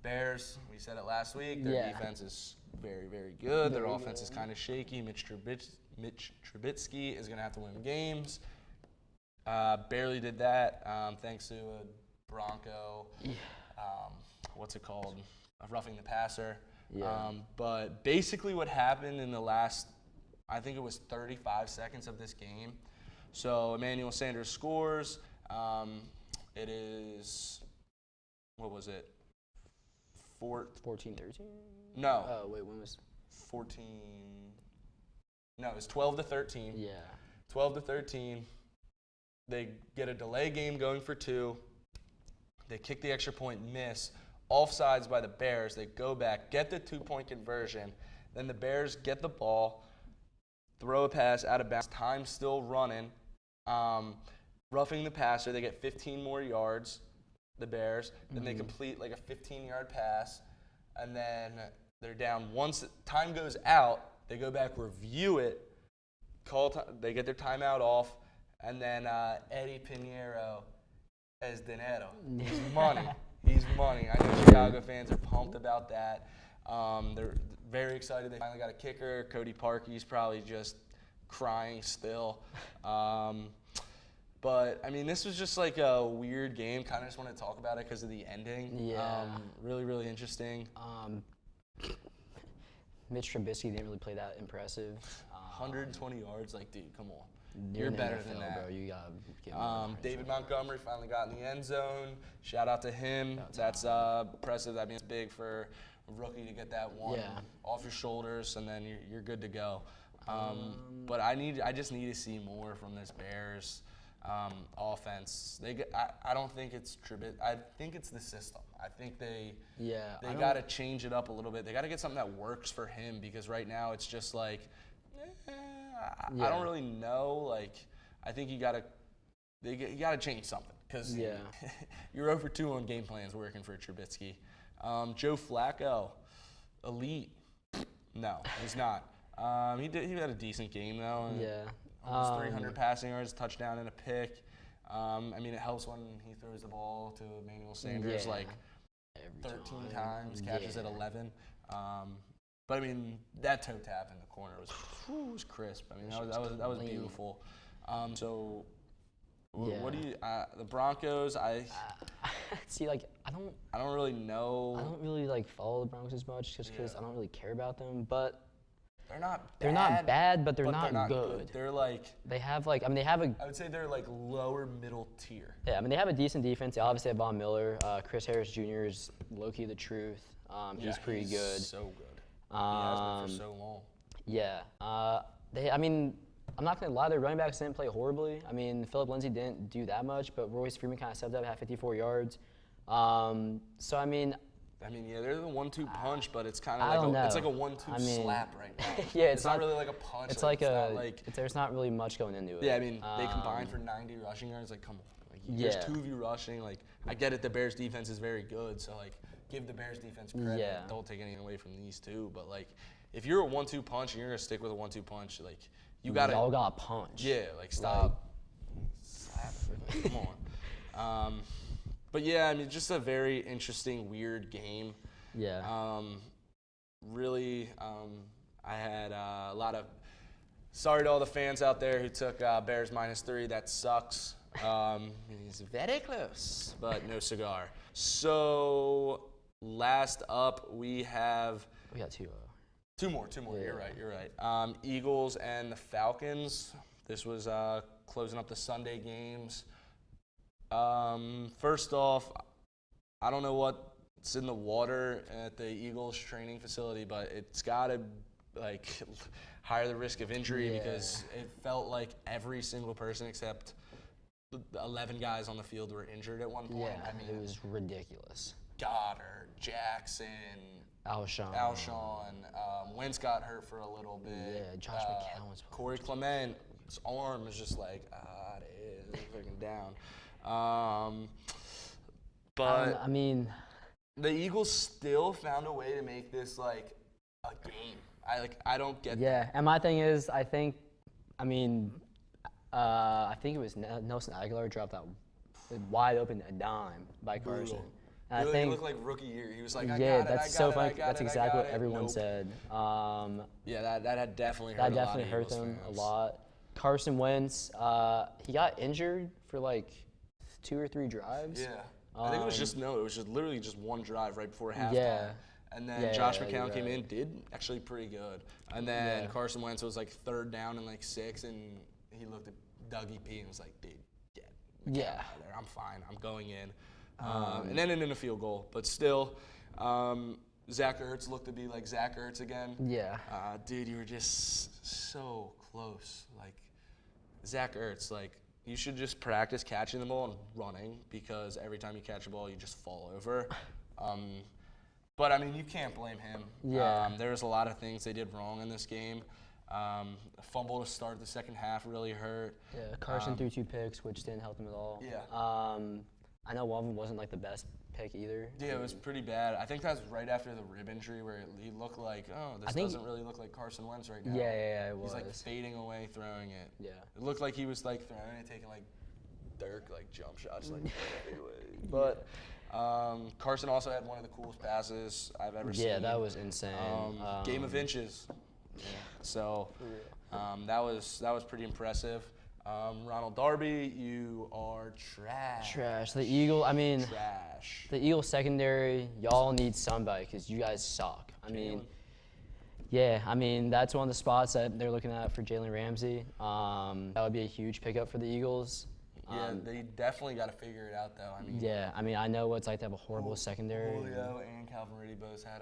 [SPEAKER 3] Bears, we said it last week, their
[SPEAKER 4] Yeah.
[SPEAKER 3] defense is very, very good. Their
[SPEAKER 4] Very
[SPEAKER 3] offense is kind of shaky. Mitch Trubisky is going to have to win games. Barely did that thanks to a Bronco, what's it called? A roughing the passer.
[SPEAKER 4] Yeah.
[SPEAKER 3] But basically what happened in the last, I think it was 35 seconds of this game. So Emmanuel Sanders scores. It is, what was it?
[SPEAKER 4] 14-13?
[SPEAKER 3] No.
[SPEAKER 4] Oh, wait, when was
[SPEAKER 3] 14. No, it was 12-13.
[SPEAKER 4] Yeah.
[SPEAKER 3] 12-13. They get a delay game going for 2. They kick the extra point, miss. Offsides by the Bears. They go back, get the 2-point conversion. Then the Bears get the ball, throw a pass out of bounds. Time still running. Roughing the passer. They get 15 more yards, the Bears. Then they complete like a 15-yard pass. And then they're down. Once time goes out, they go back, review it, they get their timeout off, and then Eddie Pinheiro as dinero. He's money. He's money. I know Chicago fans are pumped about that. They're very excited. They finally got a kicker. Cody Parkey's probably just crying still. But, I mean, this was just like a weird game. Kind of just want to talk about it because of the ending.
[SPEAKER 4] Yeah.
[SPEAKER 3] Really, really interesting.
[SPEAKER 4] Mitch Trubisky didn't really play that impressive.
[SPEAKER 3] 120 yards. Like, dude, come on.
[SPEAKER 4] You're
[SPEAKER 3] You're
[SPEAKER 4] in the
[SPEAKER 3] better
[SPEAKER 4] NFL,
[SPEAKER 3] than that.
[SPEAKER 4] bro. You gotta get more
[SPEAKER 3] David Montgomery finally got in the end zone. Shout out to him. That's impressive. That means big for a rookie to get that one off your shoulders, and then you're good to go. But I just need to see more from this Bears offense. I don't think it's Trubisky. I think it's the system. I think they got to change it up a little bit. They got to get something that works for him because right now it's just like. I don't really know. Like, I think you gotta change something because you're over 2 on game plans working for Trubisky. Joe Flacco, elite. No, he's not. He had a decent game though. Almost 300 passing yards, touchdown and a pick. I mean, it helps when he throws the ball to Emmanuel Sanders like 13 times, catches at 11. But I mean, that toe tap in the corner was crisp. I mean, that was beautiful. So, what do you? The Broncos,
[SPEAKER 4] see, like I
[SPEAKER 3] don't really know.
[SPEAKER 4] I don't really like follow the Broncos as much just because I don't really care about them. But
[SPEAKER 3] they're not bad.
[SPEAKER 4] They're not bad, but they're not good.
[SPEAKER 3] They're like.
[SPEAKER 4] They have like they have a.
[SPEAKER 3] I would say they're like lower middle tier.
[SPEAKER 4] Yeah, I mean they have a decent defense. They obviously have Von Miller. Chris Harris Jr. is low-key the truth. He's pretty good.
[SPEAKER 3] So good. He has been for so long.
[SPEAKER 4] Yeah. I mean, I'm not going to lie, their running backs didn't play horribly. I mean, Phillip Lindsay didn't do that much, but Royce Freeman kind of stepped up, had 54 yards. So, I mean,
[SPEAKER 3] yeah, they're the 1-2 punch, but it's kind of
[SPEAKER 4] like
[SPEAKER 3] it's like a 1-2 slap right now.
[SPEAKER 4] Yeah,
[SPEAKER 3] it's not really like a punch.
[SPEAKER 4] It's there's not really much going into it.
[SPEAKER 3] Yeah, I mean, they combined for 90 rushing yards. Like, come on. Like, there's 2 of you rushing. Like, I get it. The Bears defense is very good, so like, give the Bears defense credit.
[SPEAKER 4] Yeah.
[SPEAKER 3] Don't take anything away from these 2. But like, if you're a 1-2 punch and you're gonna stick with a 1-2 punch, like you gotta.
[SPEAKER 4] Y'all got punch.
[SPEAKER 3] Yeah, like stop. Slap. Come on. But yeah, I mean, just a very interesting, weird game.
[SPEAKER 4] Yeah.
[SPEAKER 3] Really, I had a lot of. Sorry to all the fans out there who took Bears -3. That sucks. It's very close, but no cigar. So last up, we got
[SPEAKER 4] 2.
[SPEAKER 3] 2 more.
[SPEAKER 4] Yeah.
[SPEAKER 3] You're right. Eagles and the Falcons. This was closing up the Sunday games. First off, I don't know what it's in the water at the Eagles training facility, but it's got to like higher the risk of injury because it felt like every single person except the 11 guys on the field were injured at one point.
[SPEAKER 4] Yeah,
[SPEAKER 3] I mean,
[SPEAKER 4] it was ridiculous.
[SPEAKER 3] Goddard, Jackson,
[SPEAKER 4] Alshon.
[SPEAKER 3] Wentz got hurt for a little bit.
[SPEAKER 4] Yeah, Josh McCown was.
[SPEAKER 3] Corey Clement, his arm is just like, it is freaking down. But
[SPEAKER 4] I mean,
[SPEAKER 3] the Eagles still found a way to make this like a game. I don't get that.
[SPEAKER 4] yeah, and my thing is, I think it was Nelson Aguilar dropped that wide open a dime by Carson. And
[SPEAKER 3] Really,
[SPEAKER 4] I think
[SPEAKER 3] it looked like rookie year. He was like,
[SPEAKER 4] that's so funny. That's exactly what everyone said.
[SPEAKER 3] Yeah, that had definitely hurt
[SPEAKER 4] That
[SPEAKER 3] a lot
[SPEAKER 4] definitely
[SPEAKER 3] of
[SPEAKER 4] hurt
[SPEAKER 3] Eagles
[SPEAKER 4] them
[SPEAKER 3] fans.
[SPEAKER 4] a lot. Carson Wentz, he got injured for like 2 or 3 drives.
[SPEAKER 3] Yeah. I think it was just literally just one drive right before halftime.
[SPEAKER 4] Yeah.
[SPEAKER 3] And then
[SPEAKER 4] Yeah,
[SPEAKER 3] Josh
[SPEAKER 4] yeah,
[SPEAKER 3] McCown
[SPEAKER 4] you're
[SPEAKER 3] came
[SPEAKER 4] right.
[SPEAKER 3] in, did actually pretty good. And then
[SPEAKER 4] Yeah.
[SPEAKER 3] Carson Wentz was like 3rd down and like 6, and he looked at Dougie P and was like, dude, get McCown
[SPEAKER 4] Yeah.
[SPEAKER 3] out of there. I'm fine. I'm going in. And then in a field goal. But still, Zach Ertz looked to be like Zach Ertz again.
[SPEAKER 4] Yeah.
[SPEAKER 3] Dude, you were just so close. Like, Zach Ertz, like, you should just practice catching the ball and running because every time you catch a ball, you just fall over. But, I mean, you can't blame him.
[SPEAKER 4] Yeah.
[SPEAKER 3] There was a lot of things they did wrong in this game. A fumble to start the second half really hurt.
[SPEAKER 4] Yeah, Carson threw 2 picks, which didn't help him at all.
[SPEAKER 3] Yeah.
[SPEAKER 4] I know one of them wasn't like the best pick either.
[SPEAKER 3] Yeah, it was pretty bad. I think that was right after the rib injury where he looked like, this doesn't really look like Carson Wentz right now.
[SPEAKER 4] Yeah, it was.
[SPEAKER 3] He's like fading away, throwing it.
[SPEAKER 4] Yeah.
[SPEAKER 3] It looked like he was like throwing it, taking like Dirk like jump shots like anyway. But Carson also had one of the coolest passes I've ever seen.
[SPEAKER 4] Yeah, that was insane.
[SPEAKER 3] Game of inches. Yeah. So that was pretty impressive. Ronald Darby, you are trash.
[SPEAKER 4] Trash. The Eagle, I mean,
[SPEAKER 3] Trash.
[SPEAKER 4] the Eagle secondary, y'all need somebody because you guys suck. I mean, yeah, I mean, that's one of the spots that they're looking at for Jalen Ramsey. That would be a huge pickup for the Eagles.
[SPEAKER 3] Yeah, they definitely got to figure it out though. I mean,
[SPEAKER 4] Yeah, I mean, I know what it's like to have a horrible secondary.
[SPEAKER 3] Julio and Calvin Ridley both had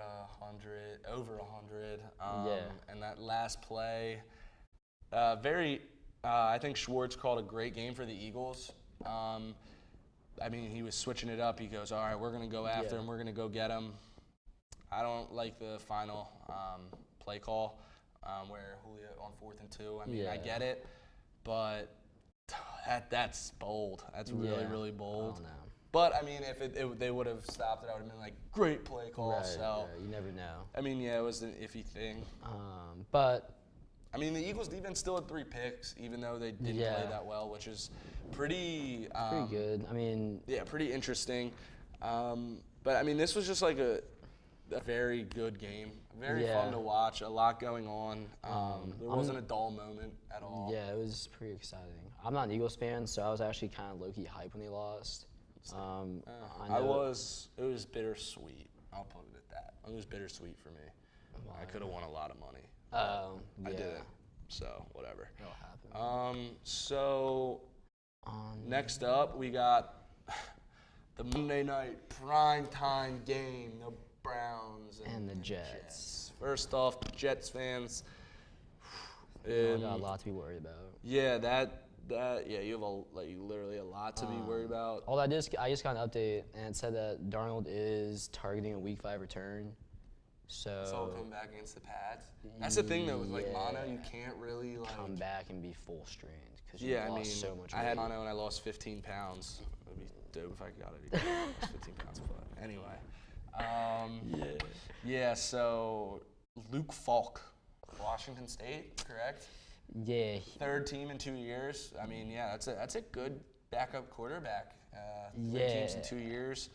[SPEAKER 3] over 100.
[SPEAKER 4] Yeah.
[SPEAKER 3] And that last play, I think Schwartz called a great game for the Eagles. I mean, he was switching it up. He goes, all right, we're going to go after him. We're going to go get him. I don't like the final play call where Julio on 4th and 2. I mean, I get it, but that's bold. That's really, really bold.
[SPEAKER 4] I don't know.
[SPEAKER 3] But, I mean, if they would have stopped it, I would have been like, great play call.
[SPEAKER 4] Right,
[SPEAKER 3] So,
[SPEAKER 4] you never know.
[SPEAKER 3] I mean, yeah, it was an iffy thing.
[SPEAKER 4] But
[SPEAKER 3] I mean, the Eagles defense still had 3 picks, even though they didn't play that well, which is pretty
[SPEAKER 4] good. I mean,
[SPEAKER 3] yeah, pretty interesting. But, I mean, this was just like a very good game. Very fun to watch. A lot going on. There wasn't a dull moment at all.
[SPEAKER 4] yeah, it was pretty exciting. I'm not an Eagles fan, so I was actually kind of low-key hyped when they lost.
[SPEAKER 3] It was bittersweet. I'll put it at that. It was bittersweet for me. I could have won a lot of money. I didn't. So, whatever.
[SPEAKER 4] It'll happen.
[SPEAKER 3] So, next up, we got the Monday night primetime game, the Browns
[SPEAKER 4] And the Jets.
[SPEAKER 3] First off, Jets fans.
[SPEAKER 4] I got a lot to be worried about.
[SPEAKER 3] Yeah, you have literally a lot to be worried about.
[SPEAKER 4] I just got an update, and it said that Darnold is targeting a Week 5 return. So
[SPEAKER 3] It's all coming back against the Pats. That's the thing though with like mono, you can't really like
[SPEAKER 4] come back and be full strength because you
[SPEAKER 3] I
[SPEAKER 4] lost
[SPEAKER 3] mean,
[SPEAKER 4] so much
[SPEAKER 3] I had
[SPEAKER 4] weight.
[SPEAKER 3] mono and I lost 15 pounds. It'd be dope if I got it again. I lost 15 pounds, but anyway. Yeah. So Luke Falk, Washington State, correct?
[SPEAKER 4] Yeah,
[SPEAKER 3] 3rd team in 2 years. I mean, yeah, that's a good backup quarterback. 3 teams in 2 years.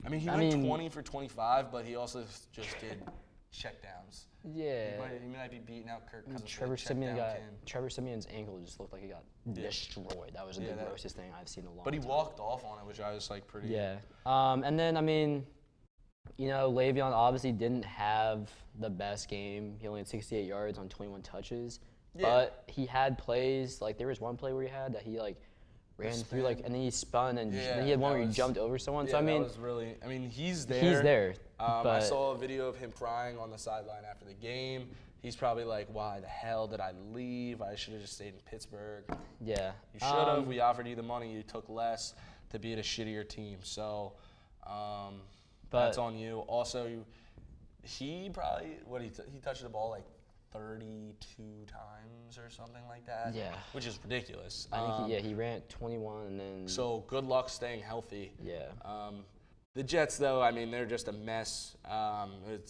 [SPEAKER 3] I mean, he went 20 for 25, but he also just did checkdowns.
[SPEAKER 4] yeah.
[SPEAKER 3] He might be beating out Kirk Cousins.
[SPEAKER 4] Trevor
[SPEAKER 3] for the
[SPEAKER 4] Simeon
[SPEAKER 3] check down king.
[SPEAKER 4] Trevor Simeon's ankle just looked like it got destroyed. That was the
[SPEAKER 3] that-
[SPEAKER 4] grossest thing I've seen in a long
[SPEAKER 3] But he
[SPEAKER 4] time.
[SPEAKER 3] walked off on it, which I was like pretty.
[SPEAKER 4] Yeah. And then, I mean, Le'Veon obviously didn't have the best game. He only had 68 yards on 21 touches.
[SPEAKER 3] Yeah.
[SPEAKER 4] But he had plays, like there was one play where he had that he like ran through and then he spun and
[SPEAKER 3] Yeah,
[SPEAKER 4] then he had one
[SPEAKER 3] that
[SPEAKER 4] where he
[SPEAKER 3] was-
[SPEAKER 4] jumped over someone.
[SPEAKER 3] Yeah,
[SPEAKER 4] so I mean,
[SPEAKER 3] that was really. I mean, he's there.
[SPEAKER 4] he's there.
[SPEAKER 3] I
[SPEAKER 4] but
[SPEAKER 3] saw a video of him crying on the sideline after the game. He's probably like, "Why the hell did I leave? I should have just stayed in Pittsburgh.
[SPEAKER 4] yeah,
[SPEAKER 3] You should have. We offered you the money. You took less to be at a shittier team. So that's on you. Also, he probably he touched the ball like 32 times or something like that.
[SPEAKER 4] Yeah.
[SPEAKER 3] Which is ridiculous.
[SPEAKER 4] I think he ran at 21 and then
[SPEAKER 3] So good luck staying healthy.
[SPEAKER 4] yeah.
[SPEAKER 3] The Jets, though, I mean, they're just a mess.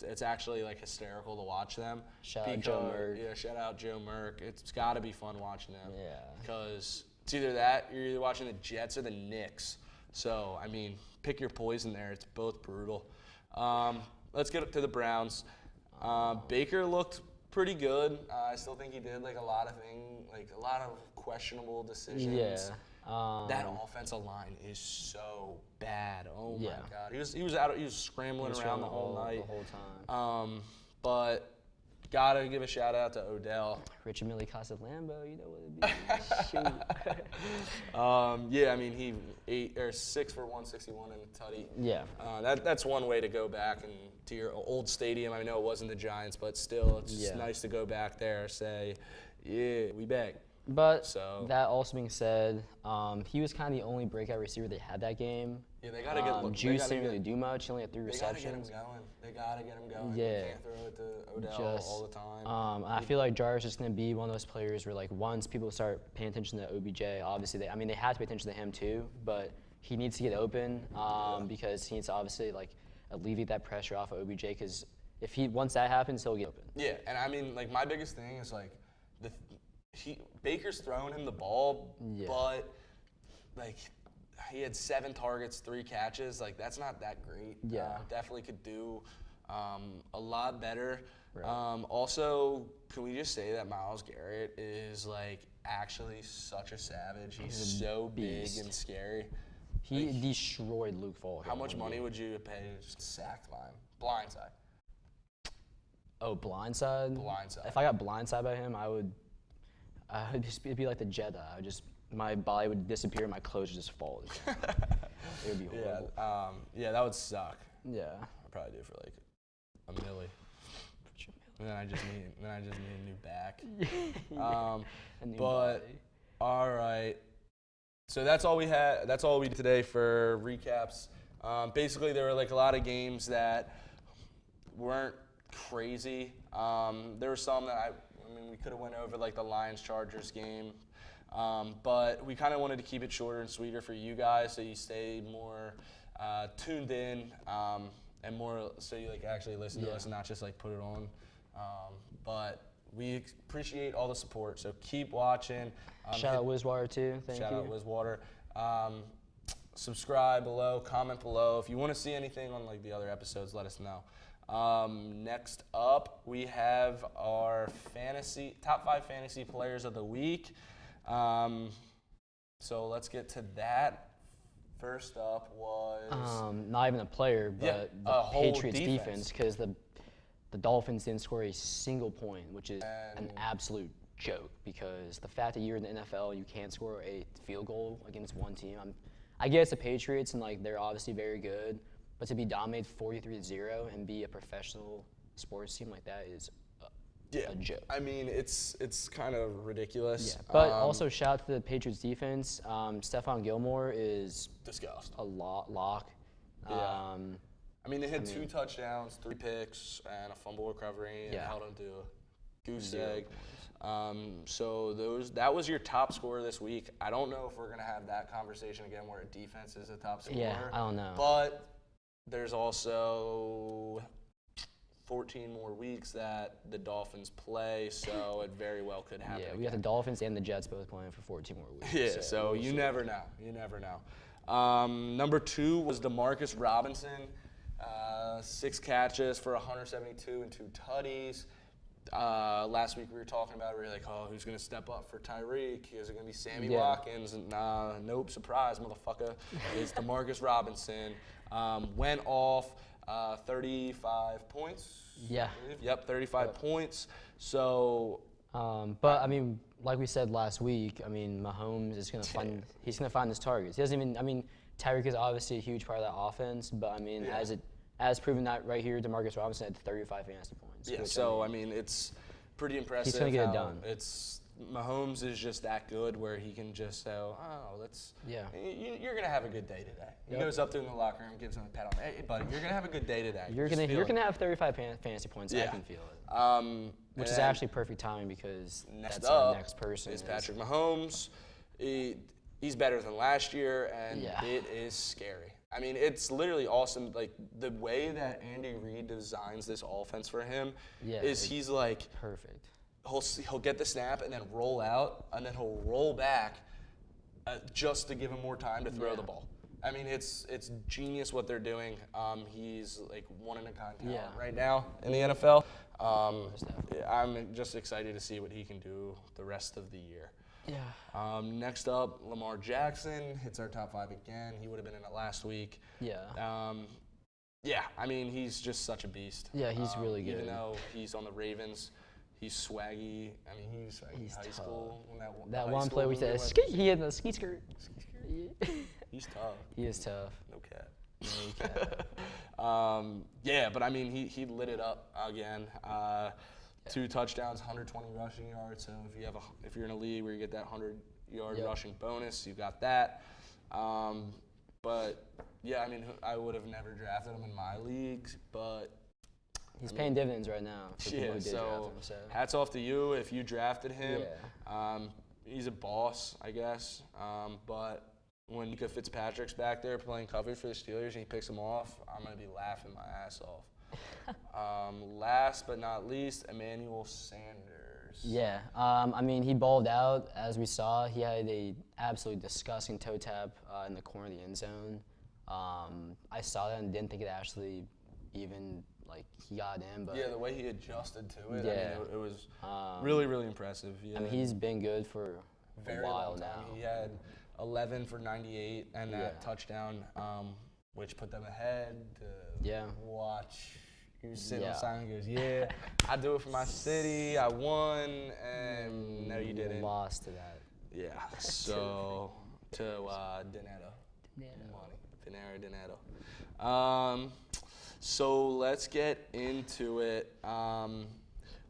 [SPEAKER 3] It's actually like hysterical to watch them.
[SPEAKER 4] Shout out Joe Merck.
[SPEAKER 3] Yeah, shout out Joe Merck. It's got to be fun watching them.
[SPEAKER 4] Yeah.
[SPEAKER 3] Because it's either that, you're either watching the Jets or the Knicks. So I mean, pick your poison there. It's both brutal. Let's get up to the Browns. Baker looked pretty good. I still think he did a lot of questionable decisions.
[SPEAKER 4] Yeah.
[SPEAKER 3] That offensive line is so bad. Oh my
[SPEAKER 4] Yeah.
[SPEAKER 3] God, he was scrambling around the whole night.
[SPEAKER 4] The whole time.
[SPEAKER 3] But gotta give a shout out to Odell.
[SPEAKER 4] Richard Millie Casa Lambo, you know what it be. Shoot.
[SPEAKER 3] Yeah, I mean he 6 for 161 in the tutty.
[SPEAKER 4] Yeah.
[SPEAKER 3] That's one way to go back and to your old stadium. I know it wasn't the Giants, but still, it's just nice to go back there. Say, yeah, we back.
[SPEAKER 4] But
[SPEAKER 3] So-
[SPEAKER 4] that also being said, he was kind of the only breakout receiver they had that game.
[SPEAKER 3] Yeah, they gotta get.
[SPEAKER 4] Juice didn't really do much. He only had 3
[SPEAKER 3] They gotta get him
[SPEAKER 4] receptions.
[SPEAKER 3] going. They gotta get him going.
[SPEAKER 4] Yeah.
[SPEAKER 3] You can't throw it to Odell all the time.
[SPEAKER 4] I feel like Jarvis is going to be one of those players where, once people start paying attention to OBJ, obviously, they have to pay attention to him too, but he needs to get open because he needs to obviously, alleviate that pressure off of OBJ because once that happens, he'll get open.
[SPEAKER 3] Yeah, and I mean, my biggest thing is Baker's throwing him the ball, but he had 7 targets, 3 catches. That's not that great.
[SPEAKER 4] Yeah.
[SPEAKER 3] Definitely could do a lot better.
[SPEAKER 4] Right.
[SPEAKER 3] Also, can we just say that Myles Garrett is actually such a savage? He's so
[SPEAKER 4] beast.
[SPEAKER 3] big and scary.
[SPEAKER 4] He destroyed Luke Falk.
[SPEAKER 3] How much money would you pay to just sack him? Blindside.
[SPEAKER 4] Oh, blindside?
[SPEAKER 3] Blindside.
[SPEAKER 4] If I got blindsided by him, it'd be like the Jedi. My body would disappear, my clothes would just fall. It would be horrible.
[SPEAKER 3] Yeah, that would suck.
[SPEAKER 4] Yeah.
[SPEAKER 3] I'd probably do it for a milli. And then I just need a new back.
[SPEAKER 4] A new
[SPEAKER 3] But
[SPEAKER 4] body.
[SPEAKER 3] all right. So that's all we had. That's all we did today for recaps. Basically, there were a lot of games that weren't crazy. There were some that we could have went over the Lions-Chargers game. But we kind of wanted to keep it shorter and sweeter for you guys so you stay more tuned in and more so you actually listen to us and not just put it on. But we appreciate all the support, so keep watching.
[SPEAKER 4] Shout out Wizwater too. Thank
[SPEAKER 3] Shout
[SPEAKER 4] you.
[SPEAKER 3] out Wizwater. Subscribe below, comment below. If you want to see anything on the other episodes, let us know. Next up, we have our top 5 fantasy players of the week. So let's get to that. First up was
[SPEAKER 4] Not even a player, but
[SPEAKER 3] a
[SPEAKER 4] the
[SPEAKER 3] whole
[SPEAKER 4] Patriots
[SPEAKER 3] defense.
[SPEAKER 4] defense, because the Dolphins didn't score a single point, which is an absolute joke. Because the fact that you're in the NFL, you can't score a field goal against one team. I guess the Patriots and they're obviously very good, but to be dominated 43-0 and be a professional sports team like that is a joke.
[SPEAKER 3] I mean, it's kind of ridiculous.
[SPEAKER 4] Yeah, but also shout out to the Patriots defense. Stephon Gilmore is
[SPEAKER 3] disgust.
[SPEAKER 4] a lock.
[SPEAKER 3] Yeah. I mean, they had 2 touchdowns, 3 picks, and a fumble recovery, and held them to a goose
[SPEAKER 4] 0
[SPEAKER 3] egg. So that was your top scorer this week. I don't know if we're gonna have that conversation again where a defense is a top scorer.
[SPEAKER 4] Yeah, I don't know.
[SPEAKER 3] But there's also 14 more weeks that the Dolphins play, so it very well could happen.
[SPEAKER 4] Yeah, we got the Dolphins and the Jets both playing for 14 more weeks.
[SPEAKER 3] Yeah, so you never know. You never know. Number 2 was DeMarcus Robinson. 6 catches for 172 and 2 tutties. Last week we were talking about it. We were like, oh, who's going to step up for Tyreek? Is it going to be Sammy Watkins? And, nope, surprise, motherfucker. It's DeMarcus Robinson. Went off 35 points.
[SPEAKER 4] Yeah.
[SPEAKER 3] I believe. Yep, 35 points. So,
[SPEAKER 4] But I mean, like we said last week, I mean, Mahomes is gonna find he's gonna find his targets. He doesn't even. I mean, Tyreek is obviously a huge part of that offense, but I mean, as proven that right here, Demarcus Robinson had 35 fantasy points.
[SPEAKER 3] Yeah.
[SPEAKER 4] which,
[SPEAKER 3] So I mean, it's pretty impressive.
[SPEAKER 4] gonna get it
[SPEAKER 3] how
[SPEAKER 4] done.
[SPEAKER 3] It's Mahomes is just that good where he can just say, oh, let's.
[SPEAKER 4] Yeah.
[SPEAKER 3] You're gonna have a good day today. He
[SPEAKER 4] Yep.
[SPEAKER 3] goes up to him in the locker room, gives him a pat on. Hey, buddy, you're gonna have a good day today.
[SPEAKER 4] You're
[SPEAKER 3] Just feel it.
[SPEAKER 4] gonna have 35 fantasy points. I
[SPEAKER 3] Yeah.
[SPEAKER 4] can feel it. Which
[SPEAKER 3] and
[SPEAKER 4] is
[SPEAKER 3] then
[SPEAKER 4] actually perfect timing because
[SPEAKER 3] next
[SPEAKER 4] that's
[SPEAKER 3] up
[SPEAKER 4] our next person.
[SPEAKER 3] is Patrick Mahomes. He's better than last year, and
[SPEAKER 4] Yeah.
[SPEAKER 3] it is scary. I mean, it's literally awesome. Like the way that Andy Reid designs this offense for him is he's like
[SPEAKER 4] perfect.
[SPEAKER 3] he'll get the snap and then roll out, and then he'll roll back just to give him more time to throw the ball. I mean, it's genius what they're doing. He's like one in a kind talent right now in the NFL. I'm just excited to see what he can do the rest of the year.
[SPEAKER 4] Yeah.
[SPEAKER 3] Next up, Lamar Jackson hits our top 5 again. He would have been in it last week.
[SPEAKER 4] Yeah.
[SPEAKER 3] Yeah, I mean, he's just such a beast.
[SPEAKER 4] Yeah, he's really good.
[SPEAKER 3] Even though he's on the Ravens, he's swaggy. I mean, he was swaggy in high school. When
[SPEAKER 4] that
[SPEAKER 3] high
[SPEAKER 4] one
[SPEAKER 3] school
[SPEAKER 4] play we
[SPEAKER 3] movie
[SPEAKER 4] said,
[SPEAKER 3] went-
[SPEAKER 4] ski, he had the ski skirt.
[SPEAKER 3] He's tough.
[SPEAKER 4] He is tough.
[SPEAKER 3] No cap. Yeah, but I mean, he lit it up again. 2 touchdowns, 120 rushing yards. So if you're in a league where you get that 100-yard rushing bonus, you got that. But yeah, I mean, I would have never drafted him in my leagues, but
[SPEAKER 4] He's paying dividends right now. For people who did draft
[SPEAKER 3] so
[SPEAKER 4] him, so
[SPEAKER 3] hats off to you if you drafted him.
[SPEAKER 4] Yeah.
[SPEAKER 3] He's a boss, I guess. But when Mika Fitzpatrick's back there playing coverage for the Steelers and he picks him off, I'm going to be laughing my ass off. Last but not least, Emmanuel Sanders.
[SPEAKER 4] Yeah, I mean, he balled out, as we saw. He had a absolutely disgusting toe tap in the corner of the end zone. I saw that and didn't think it actually even, like, he got in. But
[SPEAKER 3] Yeah, the way he adjusted to it,
[SPEAKER 4] Yeah.
[SPEAKER 3] I mean, it was really, really impressive. Yeah.
[SPEAKER 4] I mean, he's been good for
[SPEAKER 3] very
[SPEAKER 4] a while
[SPEAKER 3] long time.
[SPEAKER 4] now.
[SPEAKER 3] He had 11 for 98 and that touchdown, which put them ahead to watch. He was sitting on the side and goes, yeah, I do it for my city. I won, and no, you didn't.
[SPEAKER 4] Lost to that.
[SPEAKER 3] Yeah, so to Donato. Donato. So let's get into it.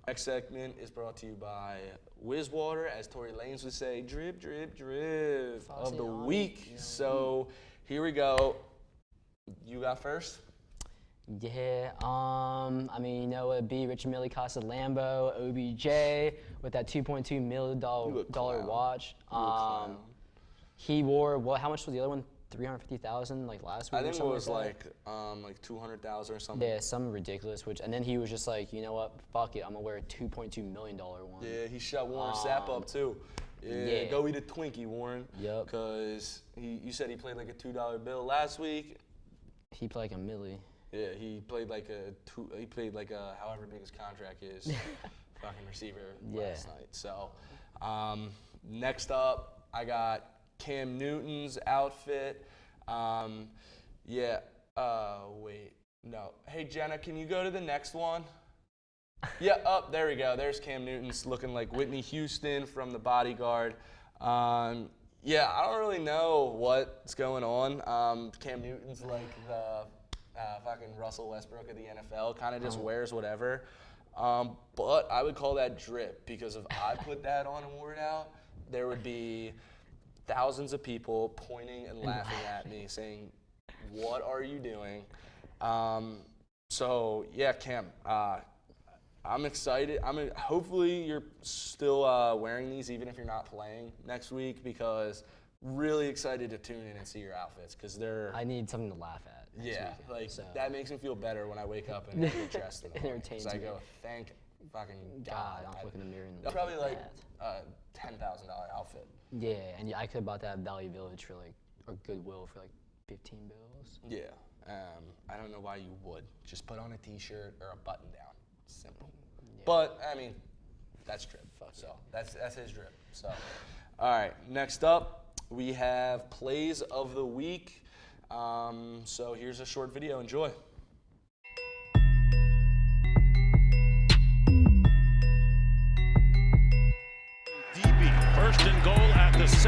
[SPEAKER 3] Next segment is brought to you by Whizwater, as Tory Lanez would say, drip, drip, drip of the week. So here we go. You got first?
[SPEAKER 4] Yeah, I mean, you know, it'd be Richard Mille Costa Lambo, OBJ, with that $2.2 million watch. He wore, how much was the other one? 350,000 like last week.
[SPEAKER 3] I think
[SPEAKER 4] or
[SPEAKER 3] it
[SPEAKER 4] something
[SPEAKER 3] was
[SPEAKER 4] like
[SPEAKER 3] like 200,000 or something.
[SPEAKER 4] Yeah, something ridiculous. And then he was just like, you know what? Fuck it, I'm gonna wear a $2.2 million one.
[SPEAKER 3] Yeah, he shut Warren Sapp up too. Yeah, go eat a Twinkie, Warren.
[SPEAKER 4] Yep.
[SPEAKER 3] Because you said he played like a $2 bill last week.
[SPEAKER 4] He played like a milli.
[SPEAKER 3] Yeah, he played like a however big his contract is, fucking receiver last night. So, next up, I got Cam Newton's outfit. Wait, no. Hey Jenna, can you go to the next one? Yeah, there we go. There's Cam Newton's looking like Whitney Houston from The Bodyguard. Yeah, I don't really know what's going on. Cam Newton's like the fucking Russell Westbrook of the NFL, kind of just wears whatever. But I would call that drip, because if I put that on and wore it out, there would be thousands of people pointing and laughing at me saying, what are you doing? So yeah, Cam, I'm excited. Hopefully you're still wearing these even if you're not playing next week, because really excited to tune in and see your outfits, because they're.
[SPEAKER 4] I need something to laugh at.
[SPEAKER 3] That makes me feel better when I wake up and get dressed in the morning.
[SPEAKER 4] Entertains
[SPEAKER 3] I
[SPEAKER 4] me.
[SPEAKER 3] go, thank fucking
[SPEAKER 4] God, I'll look in the mirror and
[SPEAKER 3] That's probably
[SPEAKER 4] look
[SPEAKER 3] like
[SPEAKER 4] at
[SPEAKER 3] a $10,000 outfit.
[SPEAKER 4] Yeah, and I could have bought that at Valley Village for like, or Goodwill for like 15 bills.
[SPEAKER 3] Yeah. I don't know why you would. Just put on a t-shirt or a button down. Simple. Yeah. But I mean, that's drip. That's his drip. So, all right. Next up, we have plays of the week. So here's a short video. Enjoy.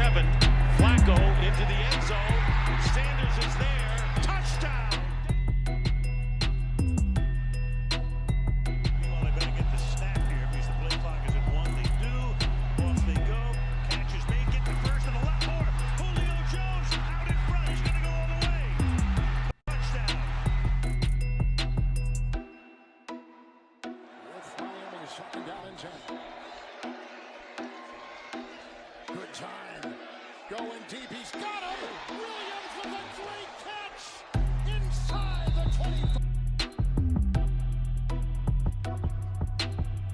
[SPEAKER 5] 7. Flacco into the end zone. Sanders is there. Touchdown. Meanwhile, they're going to get the snap here because the play clock is at 1. They do. Off they go. Catches make it to first and a lot more. Julio Jones out in front. He's going to go all the way. Touchdown.
[SPEAKER 6] With Miami second down and 10. Good time. Going deep. He's got him. Williams with a great catch inside the 25.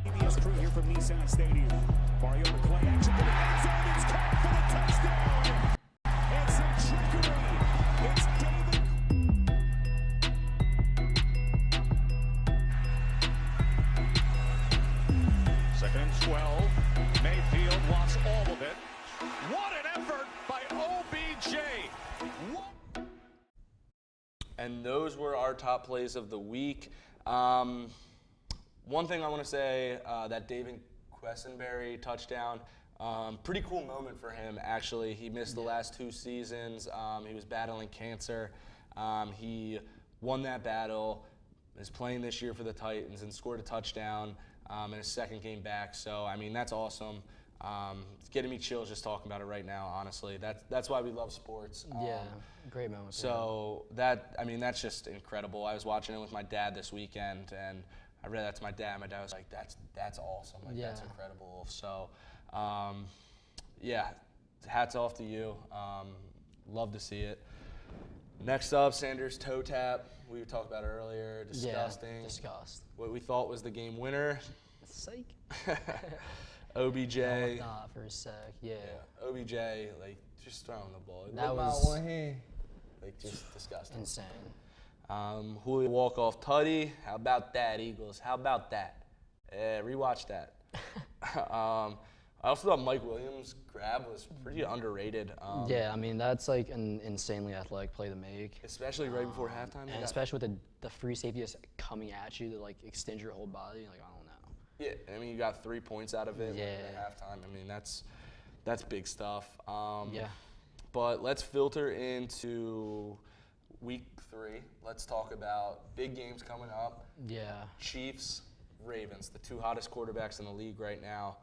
[SPEAKER 7] CBS crew here from Nissan Stadium. Mariota play action to the end zone. It's caught for the touchdown. It's a trickery. It's David.
[SPEAKER 5] Second and 12. Mayfield wants all of it. What an effort by OBJ.
[SPEAKER 3] And those were our top plays of the week. One thing I want to say, that David Quessenberry touchdown, pretty cool moment for him, actually. He missed the last 2 seasons. He was battling cancer. He won that battle, is playing this year for the Titans, and scored a touchdown in his second game back. So, I mean, that's awesome. It's getting me chills just talking about it right now, honestly. That's why we love sports.
[SPEAKER 4] Yeah, great moment. for
[SPEAKER 3] So that's just incredible. I was watching it with my dad this weekend, and I read that to my dad. My dad was like, "That's awesome. Like, that's
[SPEAKER 4] Yeah.
[SPEAKER 3] incredible." So, yeah, hats off to you. Love to see it. Next up, Sanders toe tap. We talked about it earlier. Disgusting.
[SPEAKER 4] Yeah, disgust.
[SPEAKER 3] What we thought was the game winner.
[SPEAKER 4] Psych.
[SPEAKER 3] OBJ.
[SPEAKER 4] Not for a sec. Yeah.
[SPEAKER 3] OBJ, like, just throwing the ball.
[SPEAKER 4] That
[SPEAKER 3] With
[SPEAKER 4] was-
[SPEAKER 3] my one hand. Like, just disgusting.
[SPEAKER 4] Insane.
[SPEAKER 3] Julio walk-off tutty. How about that, Eagles? How about that? Rewatch that. I also thought Mike Williams' grab was pretty underrated.
[SPEAKER 4] Yeah, I mean, that's like an insanely athletic play to make.
[SPEAKER 3] Especially right before halftime.
[SPEAKER 4] And especially with the free safety just coming at you to like extend your whole body. Like, I don't know.
[SPEAKER 3] Yeah, I mean, you got 3 points out of it
[SPEAKER 4] Yeah.
[SPEAKER 3] at halftime. I mean, that's big stuff.
[SPEAKER 4] Yeah.
[SPEAKER 3] But let's filter into week 3. Let's talk about big games coming up.
[SPEAKER 4] Yeah.
[SPEAKER 3] Chiefs, Ravens, the 2 hottest quarterbacks in the league right now.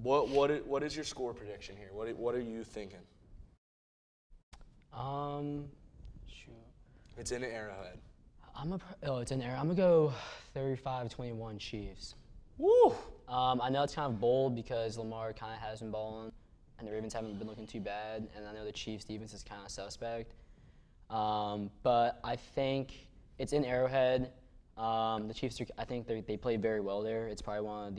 [SPEAKER 3] What is your score prediction here? What are you thinking?
[SPEAKER 4] Shoot.
[SPEAKER 3] It's in Arrowhead.
[SPEAKER 4] It's in there. I'm gonna go 35-21 Chiefs.
[SPEAKER 3] Woo!
[SPEAKER 4] I know it's kind of bold because Lamar kind of has been balling, and the Ravens haven't been looking too bad, and I know the Chiefs' defense is kind of suspect. But I think it's in Arrowhead. The Chiefs, I think they play very well there. It's probably one of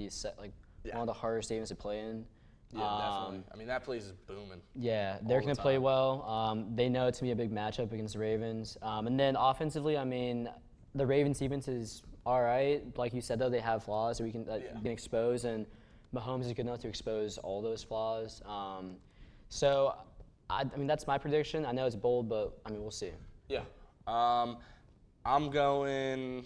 [SPEAKER 4] one of the hardest stadiums to play in.
[SPEAKER 3] Yeah, definitely. I mean, that place is booming.
[SPEAKER 4] Yeah, they're going to play well. They know it's going to be a big matchup against the Ravens. And then offensively, I mean, the Ravens defense is all right. Like you said, though, they have flaws that we can expose, and Mahomes is good enough to expose all those flaws. So, I mean, that's my prediction. I know it's bold, but, I mean, we'll see.
[SPEAKER 3] Yeah. I'm going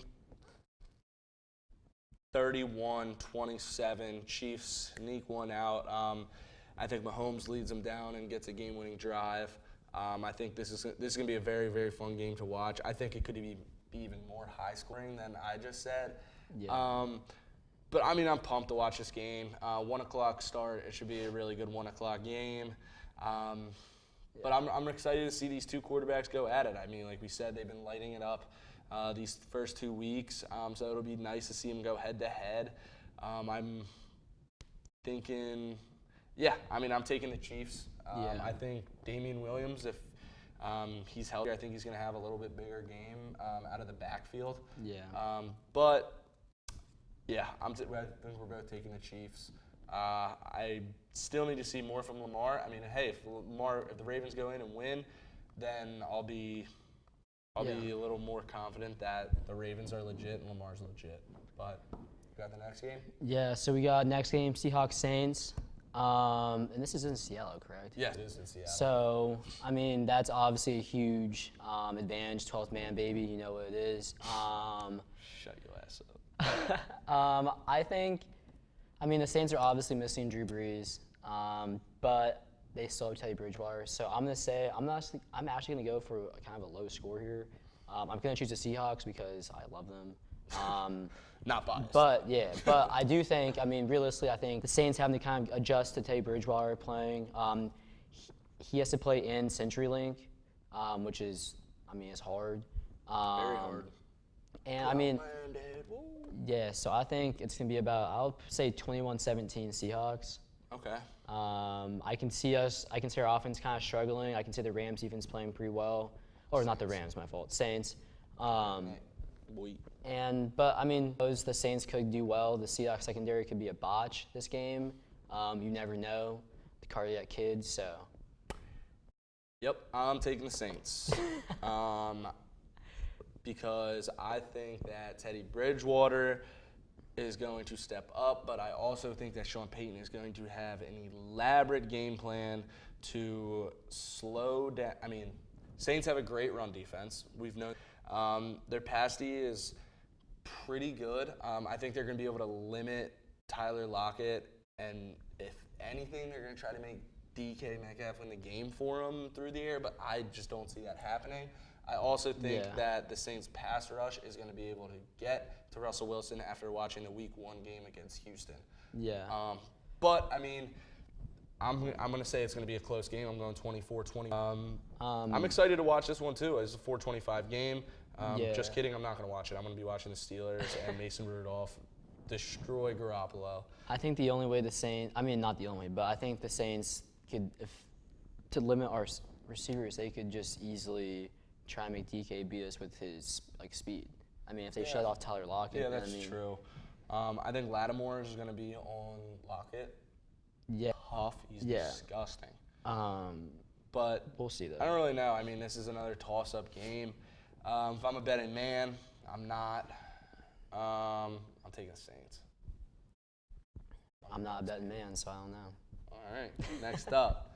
[SPEAKER 3] 31-27. Chiefs sneak one out. I think Mahomes leads them down and gets a game-winning drive. I think this is going to be a very, very fun game to watch. I think it could be even more high-scoring than I just said.
[SPEAKER 4] Yeah.
[SPEAKER 3] But, I mean, I'm pumped to watch this game. 1 o'clock start. It should be a really good 1 o'clock game. But I'm excited to see these 2 quarterbacks go at it. I mean, like we said, they've been lighting it up these first 2 weeks. So it'll be nice to see them go head-to-head. I'm thinking, I'm taking the Chiefs. I think Damian Williams, if he's healthy, I think he's going to have a little bit bigger game out of the backfield.
[SPEAKER 4] Yeah.
[SPEAKER 3] I think we're both taking the Chiefs. I still need to see more from Lamar. I mean, hey, if the Ravens go in and win, then I'll be a little more confident that the Ravens are legit and Lamar's legit. But you got the next game?
[SPEAKER 4] Yeah, so we got next game, Seahawks Saints. And this is in Seattle, correct?
[SPEAKER 3] Yes, it is in Seattle.
[SPEAKER 4] So, I mean, that's obviously a huge advantage. 12th man, baby, you know what it is.
[SPEAKER 3] Shut your ass up.
[SPEAKER 4] I think, the Saints are obviously missing Drew Brees, but they still have Teddy Bridgewater. So I'm gonna say I'm actually gonna go for kind of a low score here. I'm gonna choose the Seahawks because I love them.
[SPEAKER 3] Not biased.
[SPEAKER 4] But I do think, I mean, realistically, I think the Saints having to kind of adjust to Teddy Bridgewater playing. He has to play in CenturyLink, which is, I mean, it's hard.
[SPEAKER 3] Very hard.
[SPEAKER 4] And I mean, yeah, so I think it's going to be about, I'll say 21-17 Seahawks.
[SPEAKER 3] Okay.
[SPEAKER 4] I can see our offense kind of struggling. I can see the Rams defense playing pretty well. Or not the Rams, my fault. Saints. But I mean, the Saints could do well. The Seahawks secondary could be a botch this game. You never know. The cardiac kids, so.
[SPEAKER 3] Yep, I'm taking the Saints. Because I think that Teddy Bridgewater is going to step up, but I also think that Sean Payton is going to have an elaborate game plan to slow down. I mean, Saints have a great run defense. We've known their pass D is pretty good. I think they're going to be able to limit Tyler Lockett, and if anything, they're going to try to make DK Metcalf win the game for them through the air, but I just don't see that happening. I also think that the Saints pass rush is going to be able to get to Russell Wilson after watching the Week 1 game against Houston.
[SPEAKER 4] Yeah.
[SPEAKER 3] But, I mean, I'm going to say it's going to be a close game. I'm going 24-20. I'm excited to watch this one, too. It's a 4:25 game. Just kidding, I'm not going to watch it. I'm going to be watching the Steelers and Mason Rudolph destroy Garoppolo.
[SPEAKER 4] I think the only way the Saints, I mean, not the only, but I think the Saints could, to limit our receivers, they could just easily try and make DK beat us with his speed. I mean, if they shut off Tyler Lockett,
[SPEAKER 3] yeah, that's true. I think Lattimore is going to be on Lockett.
[SPEAKER 4] Yeah.
[SPEAKER 3] Tough. He's disgusting. But
[SPEAKER 4] we'll see though.
[SPEAKER 3] I don't really know. I mean, this is another toss-up game. If I'm a betting man, I'm not. I'm taking the Saints.
[SPEAKER 4] I'm not a betting man, so I don't know.
[SPEAKER 3] All right. Next up.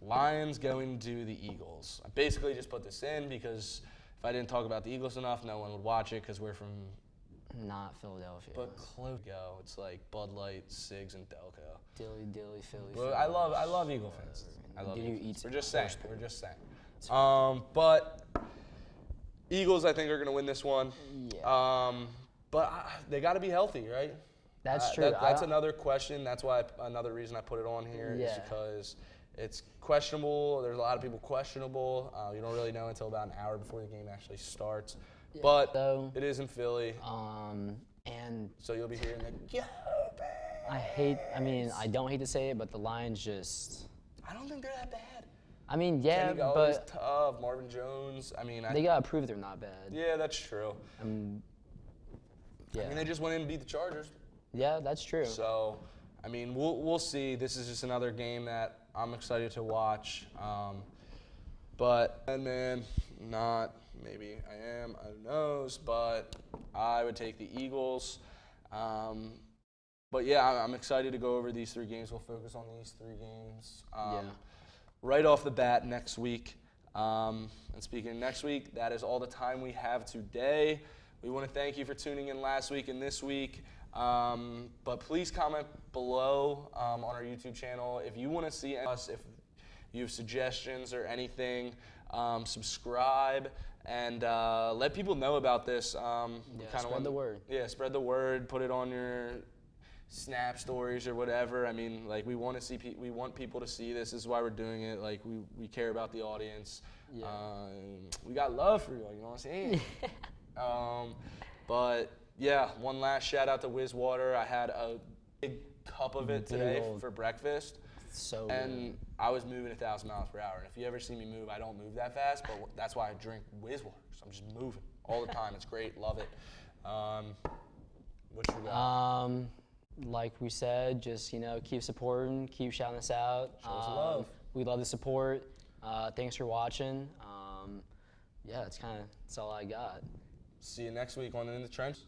[SPEAKER 3] Lions going to the Eagles. I basically just put this in because if I didn't talk about the Eagles enough, no one would watch it because we're from
[SPEAKER 4] not Philadelphia.
[SPEAKER 3] But close go. It's like Bud Light, Sigs, and Delco.
[SPEAKER 4] Dilly, Philly.
[SPEAKER 3] Well, I love Eagle fans. I love Eagle fans. We're just saying. But Eagles, I think, are going to win this one.
[SPEAKER 4] Yeah.
[SPEAKER 3] But they got to be healthy, right?
[SPEAKER 4] That's true.
[SPEAKER 3] That's another question. That's why another reason I put it on here is because it's questionable. There's a lot of people questionable. You don't really know until about an hour before the game actually starts. Yeah. But it is in Philly.
[SPEAKER 4] And
[SPEAKER 3] so you'll be hearing the
[SPEAKER 4] I don't hate to say it, but the Lions just.
[SPEAKER 3] I don't think they're that bad.
[SPEAKER 4] I mean,
[SPEAKER 3] Kenny Gallay's tough. Marvin Jones. I mean,
[SPEAKER 4] they gotta prove they're not bad.
[SPEAKER 3] Yeah, that's true. I mean, they just went in and beat the Chargers.
[SPEAKER 4] Yeah, that's true.
[SPEAKER 3] So, I mean, we'll see. This is just another game that I'm excited to watch. Maybe I am. Who knows? But I would take the Eagles. But yeah, I'm excited to go over these 3 games. We'll focus on these 3 games. Right off the bat next week. And speaking of next week, that is all the time we have today. We want to thank you for tuning in last week and this week. But please comment below on our YouTube channel if you want to see us, if you have suggestions or anything. Subscribe and let people know about this.
[SPEAKER 4] Spread the word.
[SPEAKER 3] Yeah, spread the word. Put it on your Snap stories or whatever. I mean, we want to see. We want people to see this. This is why we're doing it. We care about the audience. Yeah. We got love for you. You know what I'm saying? But yeah, one last shout out to Whizwater. I had a big cup of it today for breakfast.
[SPEAKER 4] So
[SPEAKER 3] and
[SPEAKER 4] good.
[SPEAKER 3] I was moving 1,000 miles per hour. And if you ever see me move, I don't move that fast, but that's why I drink Whizwater. So I'm just moving all the time. It's great. Love it. What you got?
[SPEAKER 4] Like we said, just keep supporting, keep shouting us out.
[SPEAKER 3] Show us love.
[SPEAKER 4] We love the support. Thanks for watching. That's all I got.
[SPEAKER 3] See you next week on In the Trench.